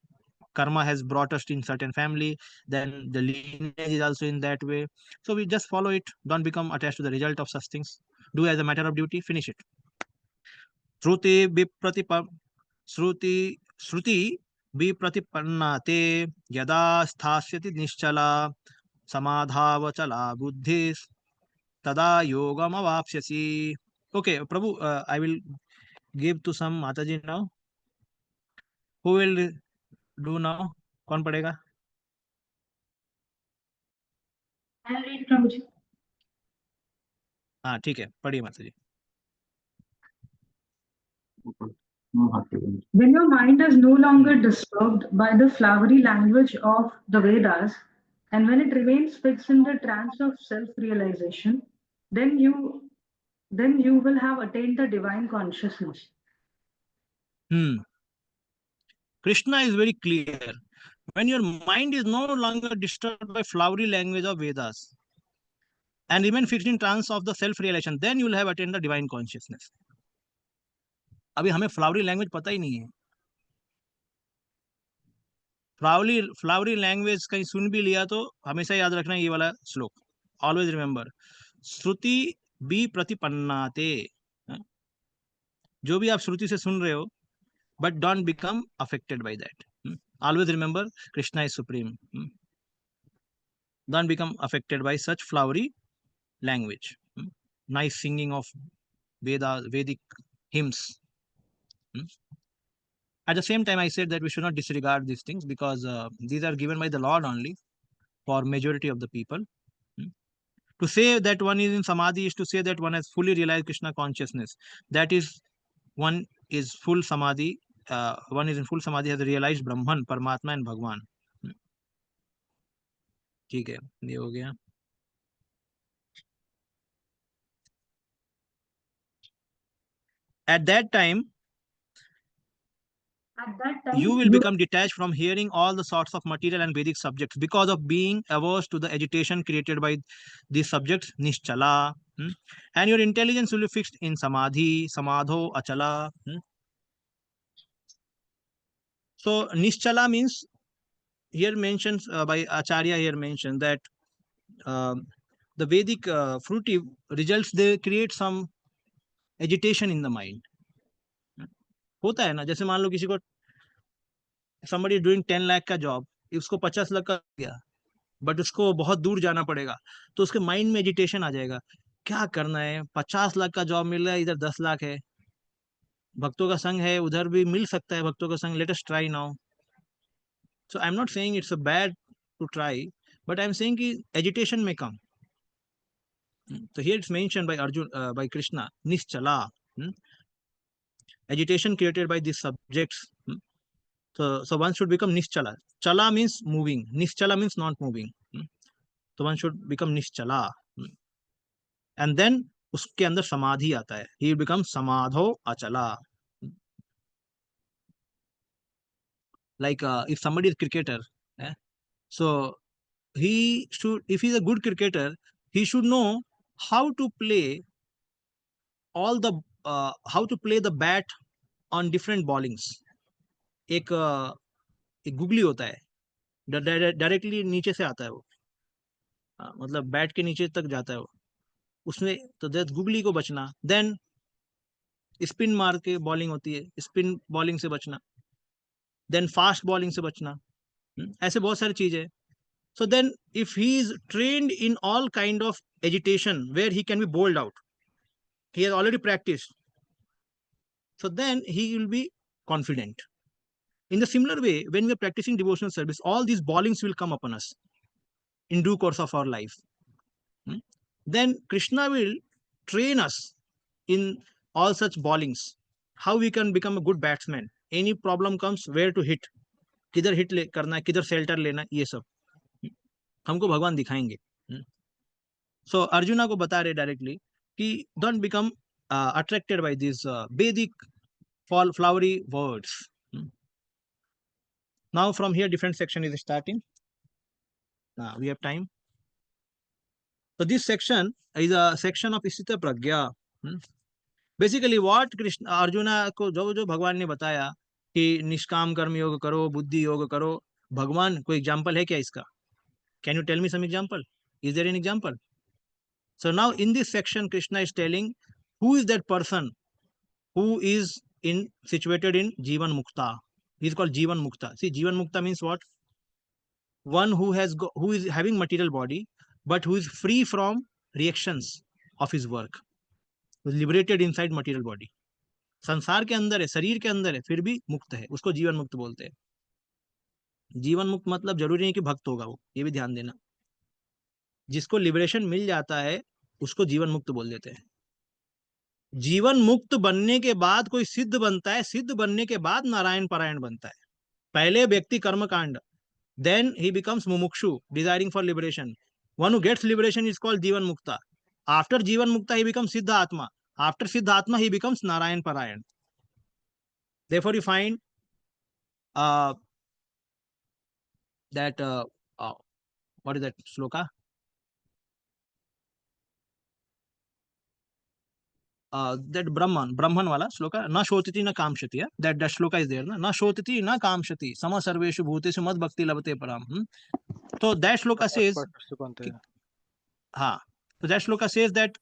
karma has brought us in certain family, then the lineage is also in that way, so we just follow it, don't become attached to the result of such things, do as a matter of duty, finish it. श्रुति विप्रतिपन्ना ते यदा स्थास्यति निश्चला समाधावचला बुद्धिः tada yogam avapsyasi. Okay, Prabhu, I will give to some Mataji now. Who will do now? कौन पढ़ेगा? I'll read Prabhuji. हाँ ठीक है, पढ़िए माताजी. When your mind is no longer disturbed by the flowery language of the Vedas, and when it remains fixed in the trance of self-realization, then you will have attained the divine consciousness. Krishna is very clear. When your mind is no longer disturbed by flowery language of Vedas and remain fixed in trance of the self-realization, then you will have attained the divine consciousness. अभी हमें flowery language पता ही नहीं है. Flowery language कहीं सुन भी लिया तो हमेशा याद रखना ये वाला श्लोक. ऑलवेज रिमेंबर, श्रुति बी प्रतिपन्नाते. जो भी आप श्रुति से सुन रहे हो, but don't become affected by that. Always remember, Krishna is supreme. Don't become affected by such flowery language. Nice singing of Vedic hymns. At the same time, I said that we should not disregard these things because these are given by the Lord only for majority of the people. To say that one is in samadhi is to say that one has fully realized Krishna consciousness. That is, one is full samadhi. One is in full samadhi, has realized Brahman, Paramatma and Bhagwan. ठीक है, ये हो गया. At that time, you will become detached from hearing all the sorts of material and Vedic subjects because of being averse to the agitation created by these subjects, nischala. And your intelligence will be fixed in samadhi, samadho, achala. So nischala means, here mentions by Acharya, here mentioned that the Vedic fruitive results, they create some agitation in the mind. होता है ना, जैसे मान लो किसी को somebody doing 10 lakh का job, उसको 50 लाख का गया, बट उसको बहुत दूर जाना पड़ेगा, तो उसके माइंड में एजिटेशन आ जाएगा. क्या करना है, 50 लाख का जॉब मिल रहा है, इधर 10 लाख है, भक्तों का संग है, उधर भी मिल सकता है भक्तों का संग, let us try now. So I am not saying it's a bad to try, but I am saying कि एजिटेशन में कम. So here it's mentioned by Arjun, by Krishna, nischala. Agitation created by these subjects. So one should become nischala. Chala means moving. Nischala means not moving. So one should become nischala. And then उसके अंदर समाधि आता है. He becomes samadho achala. Like if somebody is cricketer, so he should, if he's a good cricketer, he should know how to play all the how to play the bat on different bowlings. एक googly होता है, directly नीचे से आता है वो, मतलब bat के नीचे तक जाता है वो, उसमें तो गुगली को बचना. देन स्पिन मार के बॉलिंग होती है, स्पिन बॉलिंग से बचना. देन फास्ट बॉलिंग से बचना. ऐसे बहुत सारी चीजें. So then if he is trained in all kind of agitation where he can be bowled out, he has already practiced, so then he will be confident. In the similar way, when we are practicing devotional service, all these bowlings will come upon us in due course of our life. Then Krishna will train us in all such bowlings, how we can become a good batsman. Any problem comes, where to hit, किधर hit करना है, किधर shelter लेना, ये सब हमको भगवान दिखाएंगे. So अर्जुना को बता रहे डायरेक्टली कि don't become attracted by these Vedic flowery words. Now from here different section is starting. We have time. So this section is a section of Isthita Pragya. Basically what Krishna Arjuna को जो भगवान ने बताया कि निष्काम कर्म योग करो, बुद्धि योग करो, भगवान कोई एग्जाम्पल है क्या इसका? Can you tell me some example? Is there an example? So now in this section Krishna is telling who is that person who is situated in Jivan Mukta. He is called Jivan Mukta. See, Jivan Mukta means what? One who is having material body but who is free from reactions, of his work, liberated inside material body. संसार के अंदर है, शरीर के अंदर है, फिर भी मुक्त है, उसको जीवन मुक्त बोलते हैं. जीवन मुक्त मतलब जरूरी नहीं कि भक्त होगा वो, ये भी ध्यान देना. जिसको लिबरेशन मिल जाता है उसको जीवन मुक्त बोल देते हैं. जीवन मुक्त बनने के बाद कोई सिद्ध बनता है, सिद्ध बनने के बाद नारायण पारायण बनता है. पहले व्यक्ति कर्म कांड, then he becomes mumukshu, desiring for liberation. One who gets liberation is called Jivan Mukta. After Jivan Mukta, he becomes Siddha Atma. After Siddha Atma, he becomes Narayan Parayan. Therefore, you find that what is that shloka? That Brahman wala shloka, na shotiti na kamshati. That shloka is there. Na shotiti na kamshati. Sama sarveshu bhuteshu mad bhakti labate param. So that shloka says, हाँ, so that shloka says that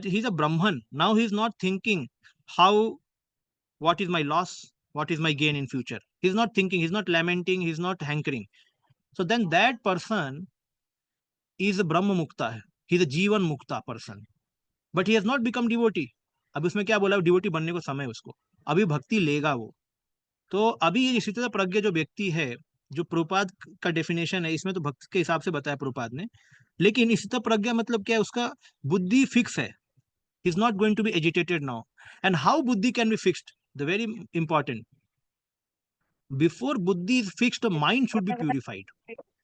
he's a Brahman. Now he's not thinking what is my loss, what is my gain in future. He's not thinking, he's not lamenting, he's not hankering. So then that person is a Brahma Mukta. He's a Jivan Mukta person. But he has not become devotee. अब उसमें क्या बोला, devotee बनने को समय उसको, अभी भक्ति लेगा वो. तो अभी ये स्थित प्रज्ञ जो व्यक्ति है, जो प्रभुपाद का डेफिनेशन है, इसमें तो भक्त के हिसाब से बताया प्रभुपाद ने, लेकिन स्थित प्रज्ञा मतलब क्या है, उसका बुद्धि फिक्स है. He is not going to be agitated now. And how बुद्धि can be fixed, the very important, before बुद्धि is fixed mind should be purified.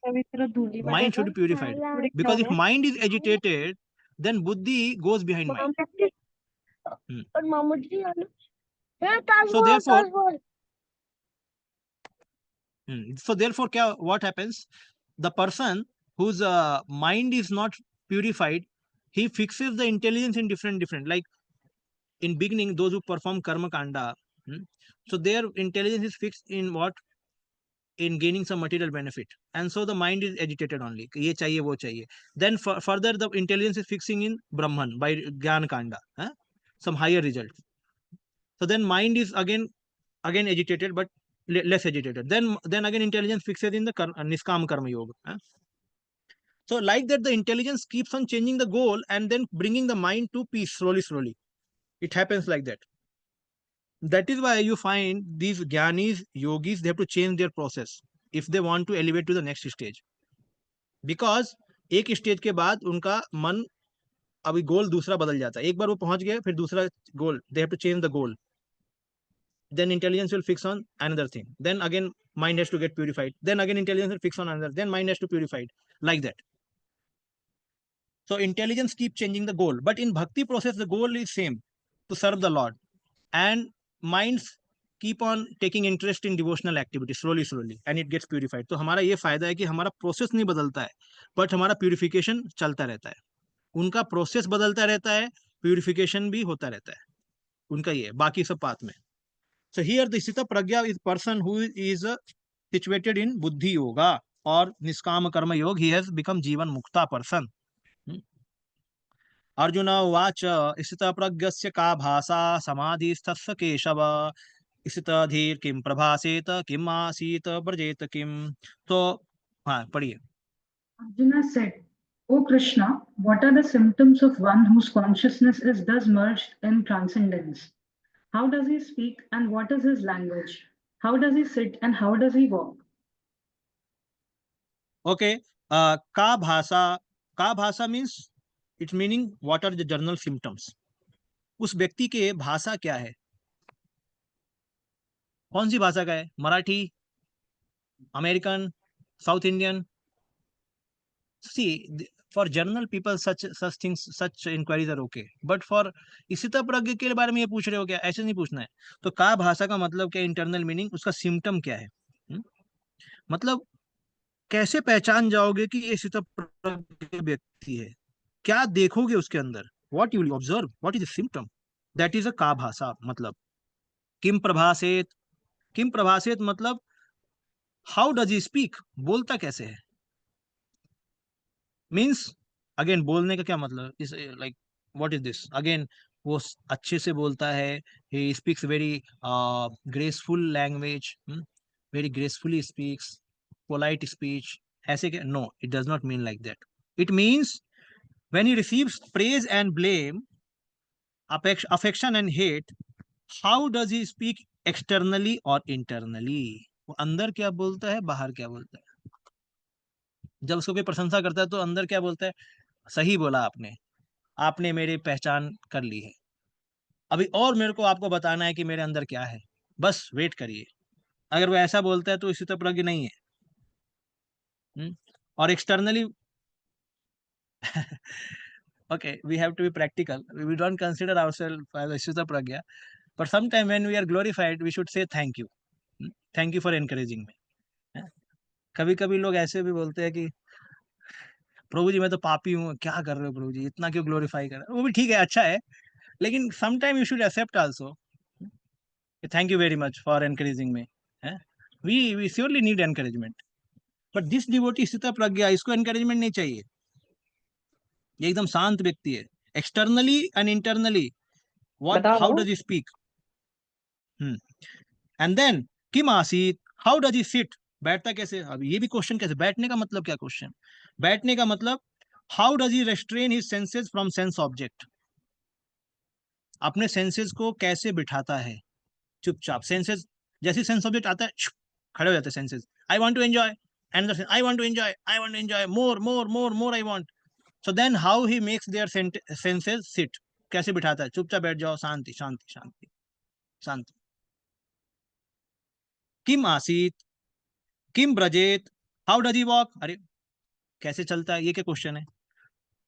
Mind should be purified, because if mind is agitated, then buddhi goes behind mind. So therefore, what happens? The person whose mind is not purified, he fixes the intelligence in different. Like in beginning, those who perform karma kanda, so their intelligence is fixed in what? In gaining some material benefit, and so the mind is agitated only. ये चाहिए वो चाहिए. Then further the intelligence is fixing in Brahman by Gyan Kanda, some higher result. So then mind is again agitated, but less agitated. Then again intelligence fixes in the Niskam Karma Yoga. So like that, the intelligence keeps on changing the goal and then bringing the mind to peace slowly. It happens like that. That is why you find these Gyanis, Yogis, they have to change their process if they want to elevate to the next stage. Because एक stage के बाद उनका मन अभी गोल दूसरा बदल जाता है. एक बार वो पहुंच गए, फिर दूसरा गोल, they have to change the goal. Then intelligence will fix on another thing. Then again mind has to get purified. Then again intelligence will fix on another. Then mind has to purified, like that. So intelligence keep changing the goal. But in bhakti process, the goal is same, to serve the Lord. And minds keep on taking interest in devotional activity slowly, and it gets purified. तो हमारा ये फायदा है कि हमारा process नहीं बदलता है, बट हमारा प्यूरिफिकेशन चलता रहता है. उनका प्रोसेस बदलता रहता है, प्यूरिफिकेशन भी होता रहता है. उनका ये बाकी सब पाथ में. So here the Sthita Pragya is person who is situated in Buddhi Yoga or Niskama Karma Yoga. He has become Jivan Mukta person. Arjun उवाच स्थित प्रज्ञस्य का भाषा समाधिस्थस्य केशव स्थितधीर किम प्रभासेत किम आसीत ब्रजेत किम. तो हाँ पढ़िए. Arjuna said, O Krishna, what are the symptoms of one whose consciousness is thus merged in transcendence? How does he speak and what is his language? How does he sit and how does he walk? Okay, का भाषा means its meaning what are the general symptoms. उस व्यक्ति के भाषा क्या है, कौन सी भाषा का है, Marathi, American, south Indian. See, for general people such things, such inquiries are okay, but for स्थित प्रज्ञ के बारे में ये पूछ रहे हो क्या, ऐसे नहीं पूछना है. तो का भाषा का मतलब क्या, इंटरनल मीनिंग, उसका सिम्टम क्या है. मतलब कैसे पहचान जाओगे कि ये स्थित प्रज्ञ व्यक्ति है, क्या देखोगे उसके अंदर, what you will observe, what is the symptom, that is a का भाषा. मतलब किम प्रभासेत मतलब हाउ डज ही स्पीक, बोलता कैसे है. मीन्स अगेन बोलने का क्या मतलब, is like what is this, again वो अच्छे से बोलता है, he speaks very graceful language, very gracefully speaks, polite speech, ऐसे क्या, no, it does not mean like that. It means when he receives praise and blame, affection and hate, how does he speak externally or internally? वो अंदर क्या बोलता है, बाहर क्या बोलता है? जब उसको कोई प्रशंसा करता है तो अंदर क्या बोलता है? सही बोला आपने, आपने मेरी पहचान कर ली है, अभी और मेरे को आपको बताना है कि मेरे अंदर क्या है, बस वेट करिए। अगर वो ऐसा बोलता है तो इसी तो प्रज्ञ नहीं है। और externally okay, we have to be practical. We don't consider ourselves as Ishita Pragya, but sometime when we are glorified, we should say thank you. Thank you for encouraging me. कभी कभी लोग ऐसे भी बोलते हैं कि प्रभु जी मैं तो पापी हूँ, क्या कर रहे हो प्रभु जी, इतना क्यों ग्लोरीफाई कर रहे हो? वो भी ठीक है, अच्छा है, लेकिन sometime you should accept also. Thank you very much for encouraging me. We surely need encouragement. But this devotee Ishita Pragya, इसको encouragement नहीं चाहिए, ये एकदम शांत व्यक्ति है। Externally and internally what, how does he speak, and then किम आसीत, हाउ डज ही सिट, बैठता कैसे? अब ये भी क्वेश्चन, कैसे बैठने का मतलब क्या? क्वेश्चन बैठने का मतलब how does he restrain his senses from sense object, अपने सेंसेस को कैसे बिठाता है चुपचाप। सेंसेस जैसे सेंस ऑब्जेक्ट आता है खड़े हो जाते हैं senses. I want to enjoy, and I want to enjoy, I want to enjoy more more more more I want. So then how he makes their senses sit, कैसे बिठाता है? चुपचाप बैठ जाओ, शांति शांति शांति शांति। किम आसीत, किम ब्रजेत, हाउ डज ही वॉक, अरे कैसे चलता है, ये क्या क्वेश्चन है?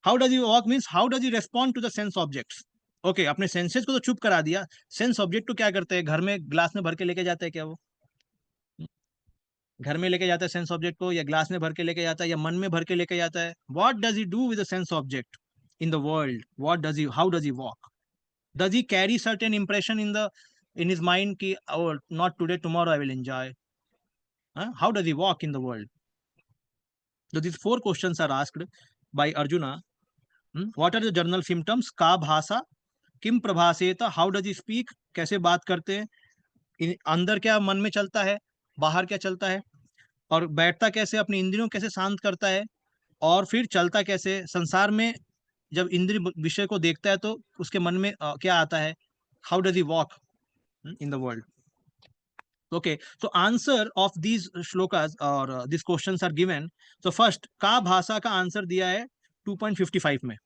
How does he walk means how does he respond to the sense objects. Okay, अपने सेंसेस को तो चुप करा दिया, सेंस ऑब्जेक्ट को क्या करते हैं? घर में ग्लास में भर के लेके जाते हैं क्या? वो घर में लेके जाता है सेंस ऑब्जेक्ट को, या ग्लास में भर के लेके जाता है, या मन में भर के लेके जाता है? What does he do with the sense object in the world? What does he, how does he walk? Does he carry certain impression in his mind ki, oh, not today, tomorrow I will enjoy? How does he walk in the world? So these 4 questions are asked by Arjuna. What are the general symptoms? Ka bhasa, kim prabhaseta, how does he speak, कैसे बात करते हैं, अंदर क्या मन में चलता है, बाहर क्या चलता है, और बैठता कैसे, अपनी इंद्रियों कैसे शांत करता है, और फिर चलता कैसे संसार में। जब इंद्रिय विषय को देखता है तो उसके मन में क्या आता है? How does he walk in the world? Okay, so answer of these shlokas or these questions are given. So first, का भाषा का आंसर दिया है 2.55 में।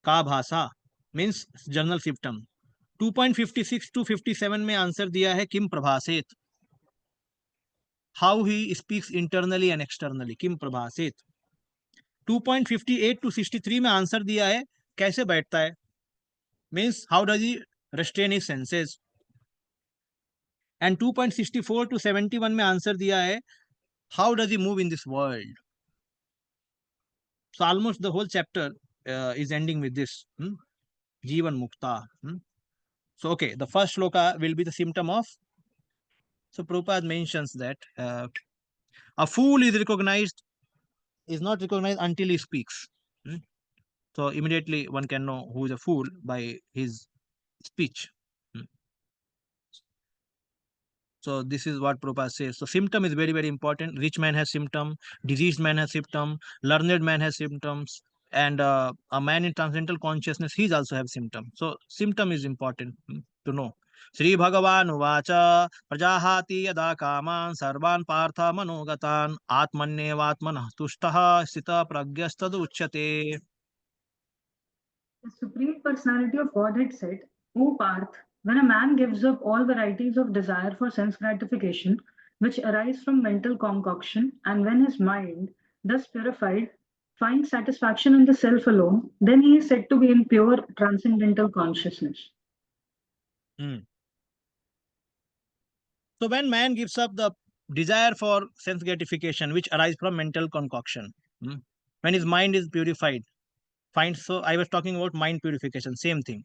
का भाषा मीन्स जनरल सिम्टम। 2.56 to 57 में आंसर दिया है किम प्रभासेत, how he speaks internally and externally, किम प्रभासेत। 2.58 to 63 में आंसर दिया है कैसे बैठता है, means how does he restrain his senses. And 2.64 to 71 में आंसर दिया है how does he move in this world. So almost the whole chapter is ending with this, Jivan Mukta. So okay, the first shloka will be the symptom of. So Prabhupada mentions that a fool is not recognized until he speaks. So immediately one can know who is a fool by his speech. So this is what Prabhupada says. So symptom is very, very important. Rich man has symptom, diseased man has symptom, learned man has symptoms, and a man in transcendental consciousness, he also have symptom. So symptom is important to know. Sri Bhagavan Uvacha Prajahati Yada Kaman Sarvan Partha Manogatan Atmannevatmanah Tushtaha Sita Pragyastad Uchyate. The Supreme Personality of Godhead said, O Parth, when a man gives up all varieties of desire for sense gratification, which arise from mental concoction, and when his mind, thus purified, finds satisfaction in the self alone, then he is said to be in pure transcendental consciousness. So when man gives up the desire for sense gratification, which arise from mental concoction, when his mind is purified, so I was talking about mind purification, same thing.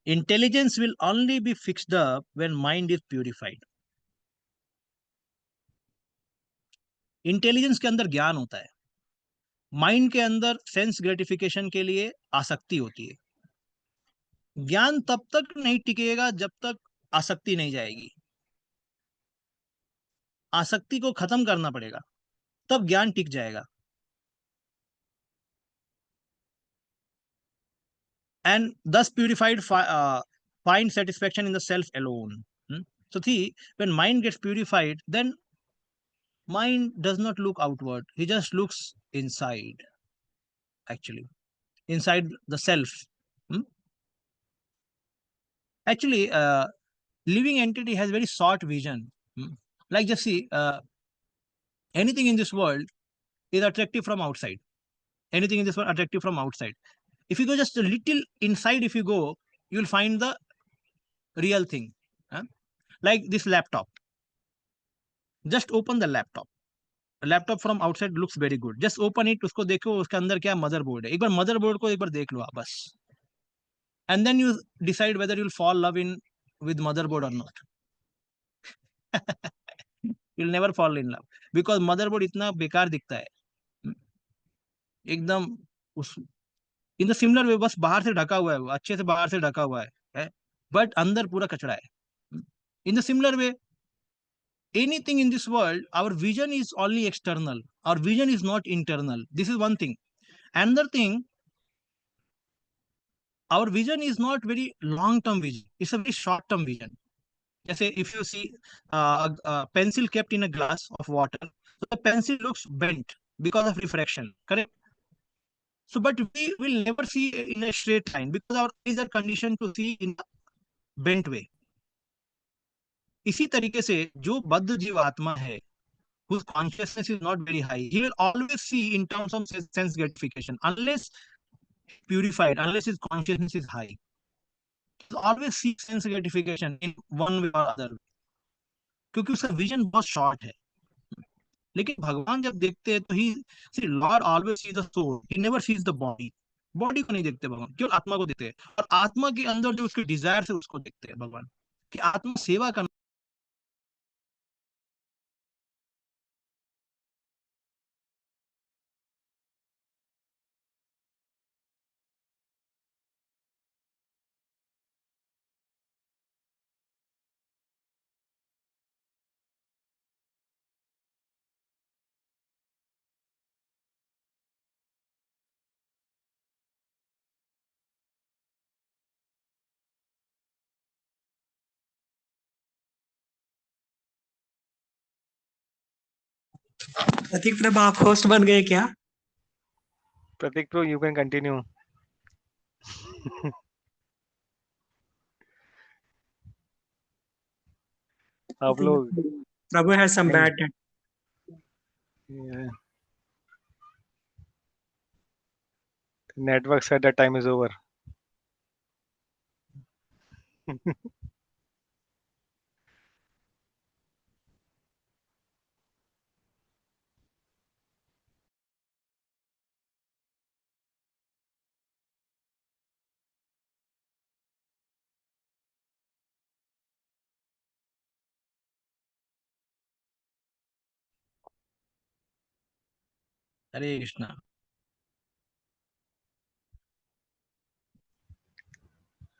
Intelligence will only be fixed up when mind is purified. Intelligence के अंदर ज्ञान होता है, mind के अंदर sense gratification के लिए आसक्ति होती है। ज्ञान तब तक नहीं टिकेगा जब तक आसक्ति नहीं जाएगी, आसक्ति को खत्म करना पड़ेगा, तब ज्ञान टिक जाएगा। and thus purified find satisfaction in the self alone. So see, when mind gets purified, then mind does not look outward, he just looks inside, actually, inside the self. Actually, living entity has very short vision. Like, just see, anything in this world is attractive from outside. Anything in this world attractive from outside. If you go just a little inside, if you go, you will find the real thing. Like this laptop. Just open the laptop. Laptop from outside looks very good, just open it, उसको देखो उसके अंदर क्या motherboard है, एक बार motherboard को एक बार देख लो आप बस, and then you decide whether you will fall love in with motherboard और not. You will never fall in love, because motherboard इतना बेकार दिखता है एकदम. उस इन द सिमिलर वे, बस बाहर से ढका हुआ है, अच्छे से बाहर से ढका हुआ है, बट अंदर पूरा कचरा है. In the similar way, anything in this world, our vision is only external, our vision is not internal. This is one thing. Another thing, our vision is not very long term vision, it's a very short term vision. Just say if you see a pencil kept in a glass of water, so the pencil looks bent because of refraction, correct? So but we will never see in a straight line because our eyes are conditioned to see in a bent way. इसी तरीके से जो बद्ध जीवात्मा है, whose consciousness is not very high, he will always see in terms of sense gratification unless purified, unless his consciousness is high. He will always see sense gratification in one way or other, क्योंकि उसका vision बहुत short है. लेकिन भगवान जब देखते हैं तो he see Lord always sees the soul, he never sees the body. Body को नहीं देखते भगवान, केवल आत्मा को देखते हैं, और आत्मा के अंदर जो उसके डिजायर है उसको देखते हैं भगवान, कि आत्मा सेवा करना. प्रतीक प्रभा, आप होस्ट बन गए क्या? Prateek pro, you can continue. आप लोग Prabhu has some bad. Network said that time is over. Hare Krishna.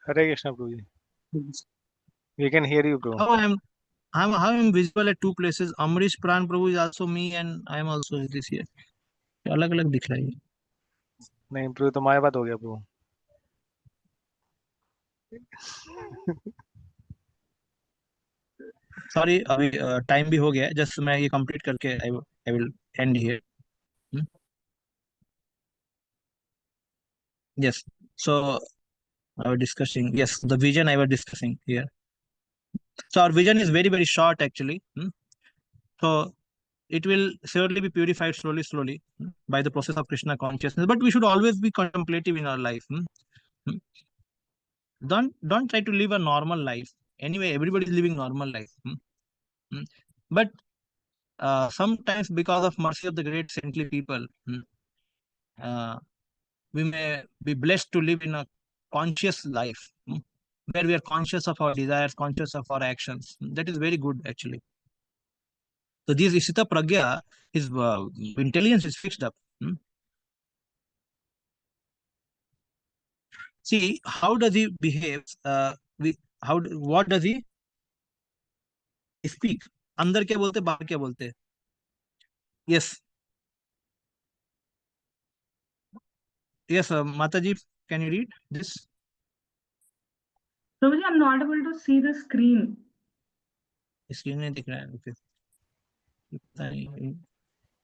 Hare Krishna, Prabhu ji. We can hear you, bro. How I am visible at two places. Amrish Pran Prabhu is also me, and I am also this here. अलग अलग दिख रहा है. नहीं pro, तो माया बात हो गया प्रो. सॉरी, अभी टाइम भी हो गया है, जस्ट मैं ये कंप्लीट करके I will and here. Yes, so I was discussing, yes, the vision I was discussing here. So our vision is very, very short actually. So it will surely be purified slowly by the process of Krishna consciousness, but we should always be contemplative in our life. Don't try to live a normal life. Anyway, everybody is living normal life. But sometimes because of mercy of the great saintly people, we may be blessed to live in a conscious life, where we are conscious of our desires, conscious of our actions. That is very good actually. So this Isita Pragya, his intelligence is fixed up. See, how does he behave? What does he speak? अंदर क्या बोलते, बाहर क्या बोलते? Yes. Yes, Mataji, can you read this? Prabhuji, I'm not able to see the screen. Screen में दिख रहा है मुझे, पता नहीं,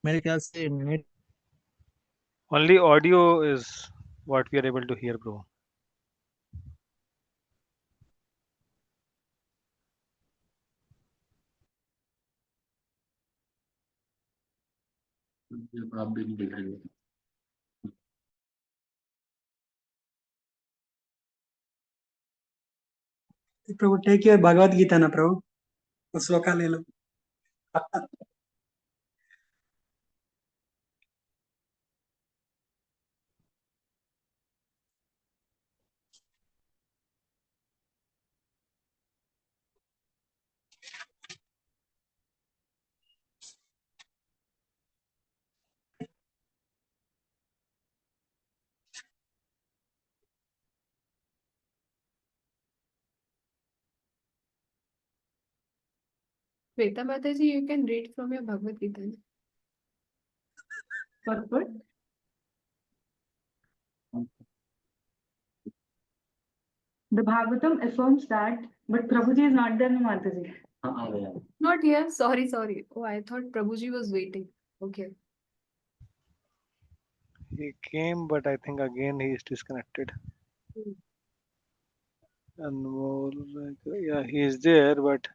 मेरे ख्याल से net Only audio is what we are able to hear, bro. Prabhu take your Bhagavad Gita ना प्रभु, उस श्लोका ले लो। Shweta Mataji, you can read from your Bhagavad Gita. What? The Bhagavatam affirms that, but Prabhuji is not there, no Mataji. Not here. Sorry. Oh, I thought Prabhuji was waiting. Okay. He came, but I think again he is disconnected. And more like, yeah, he is there, but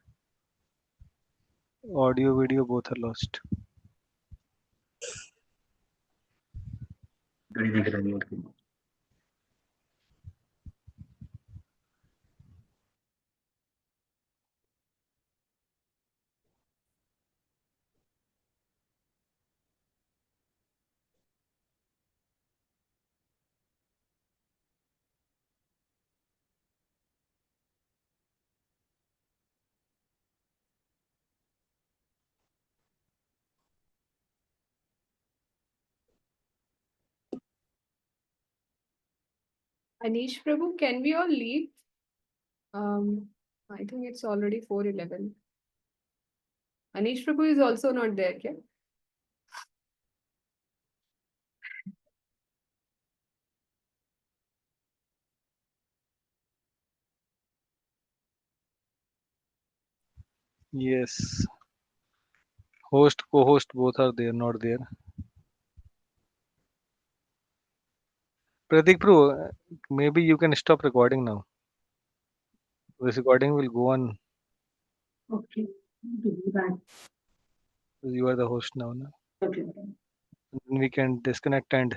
audio, video both are lost. Anish Prabhu, can we all leave? I think it's already 4:11. Anish Prabhu is also not there, yeah? Yes. Host, co-host both are there, not there. Pratik Bro, maybe you can stop recording now. This recording will go on. Okay. Bye. You are the host now. Na? Okay. We can disconnect and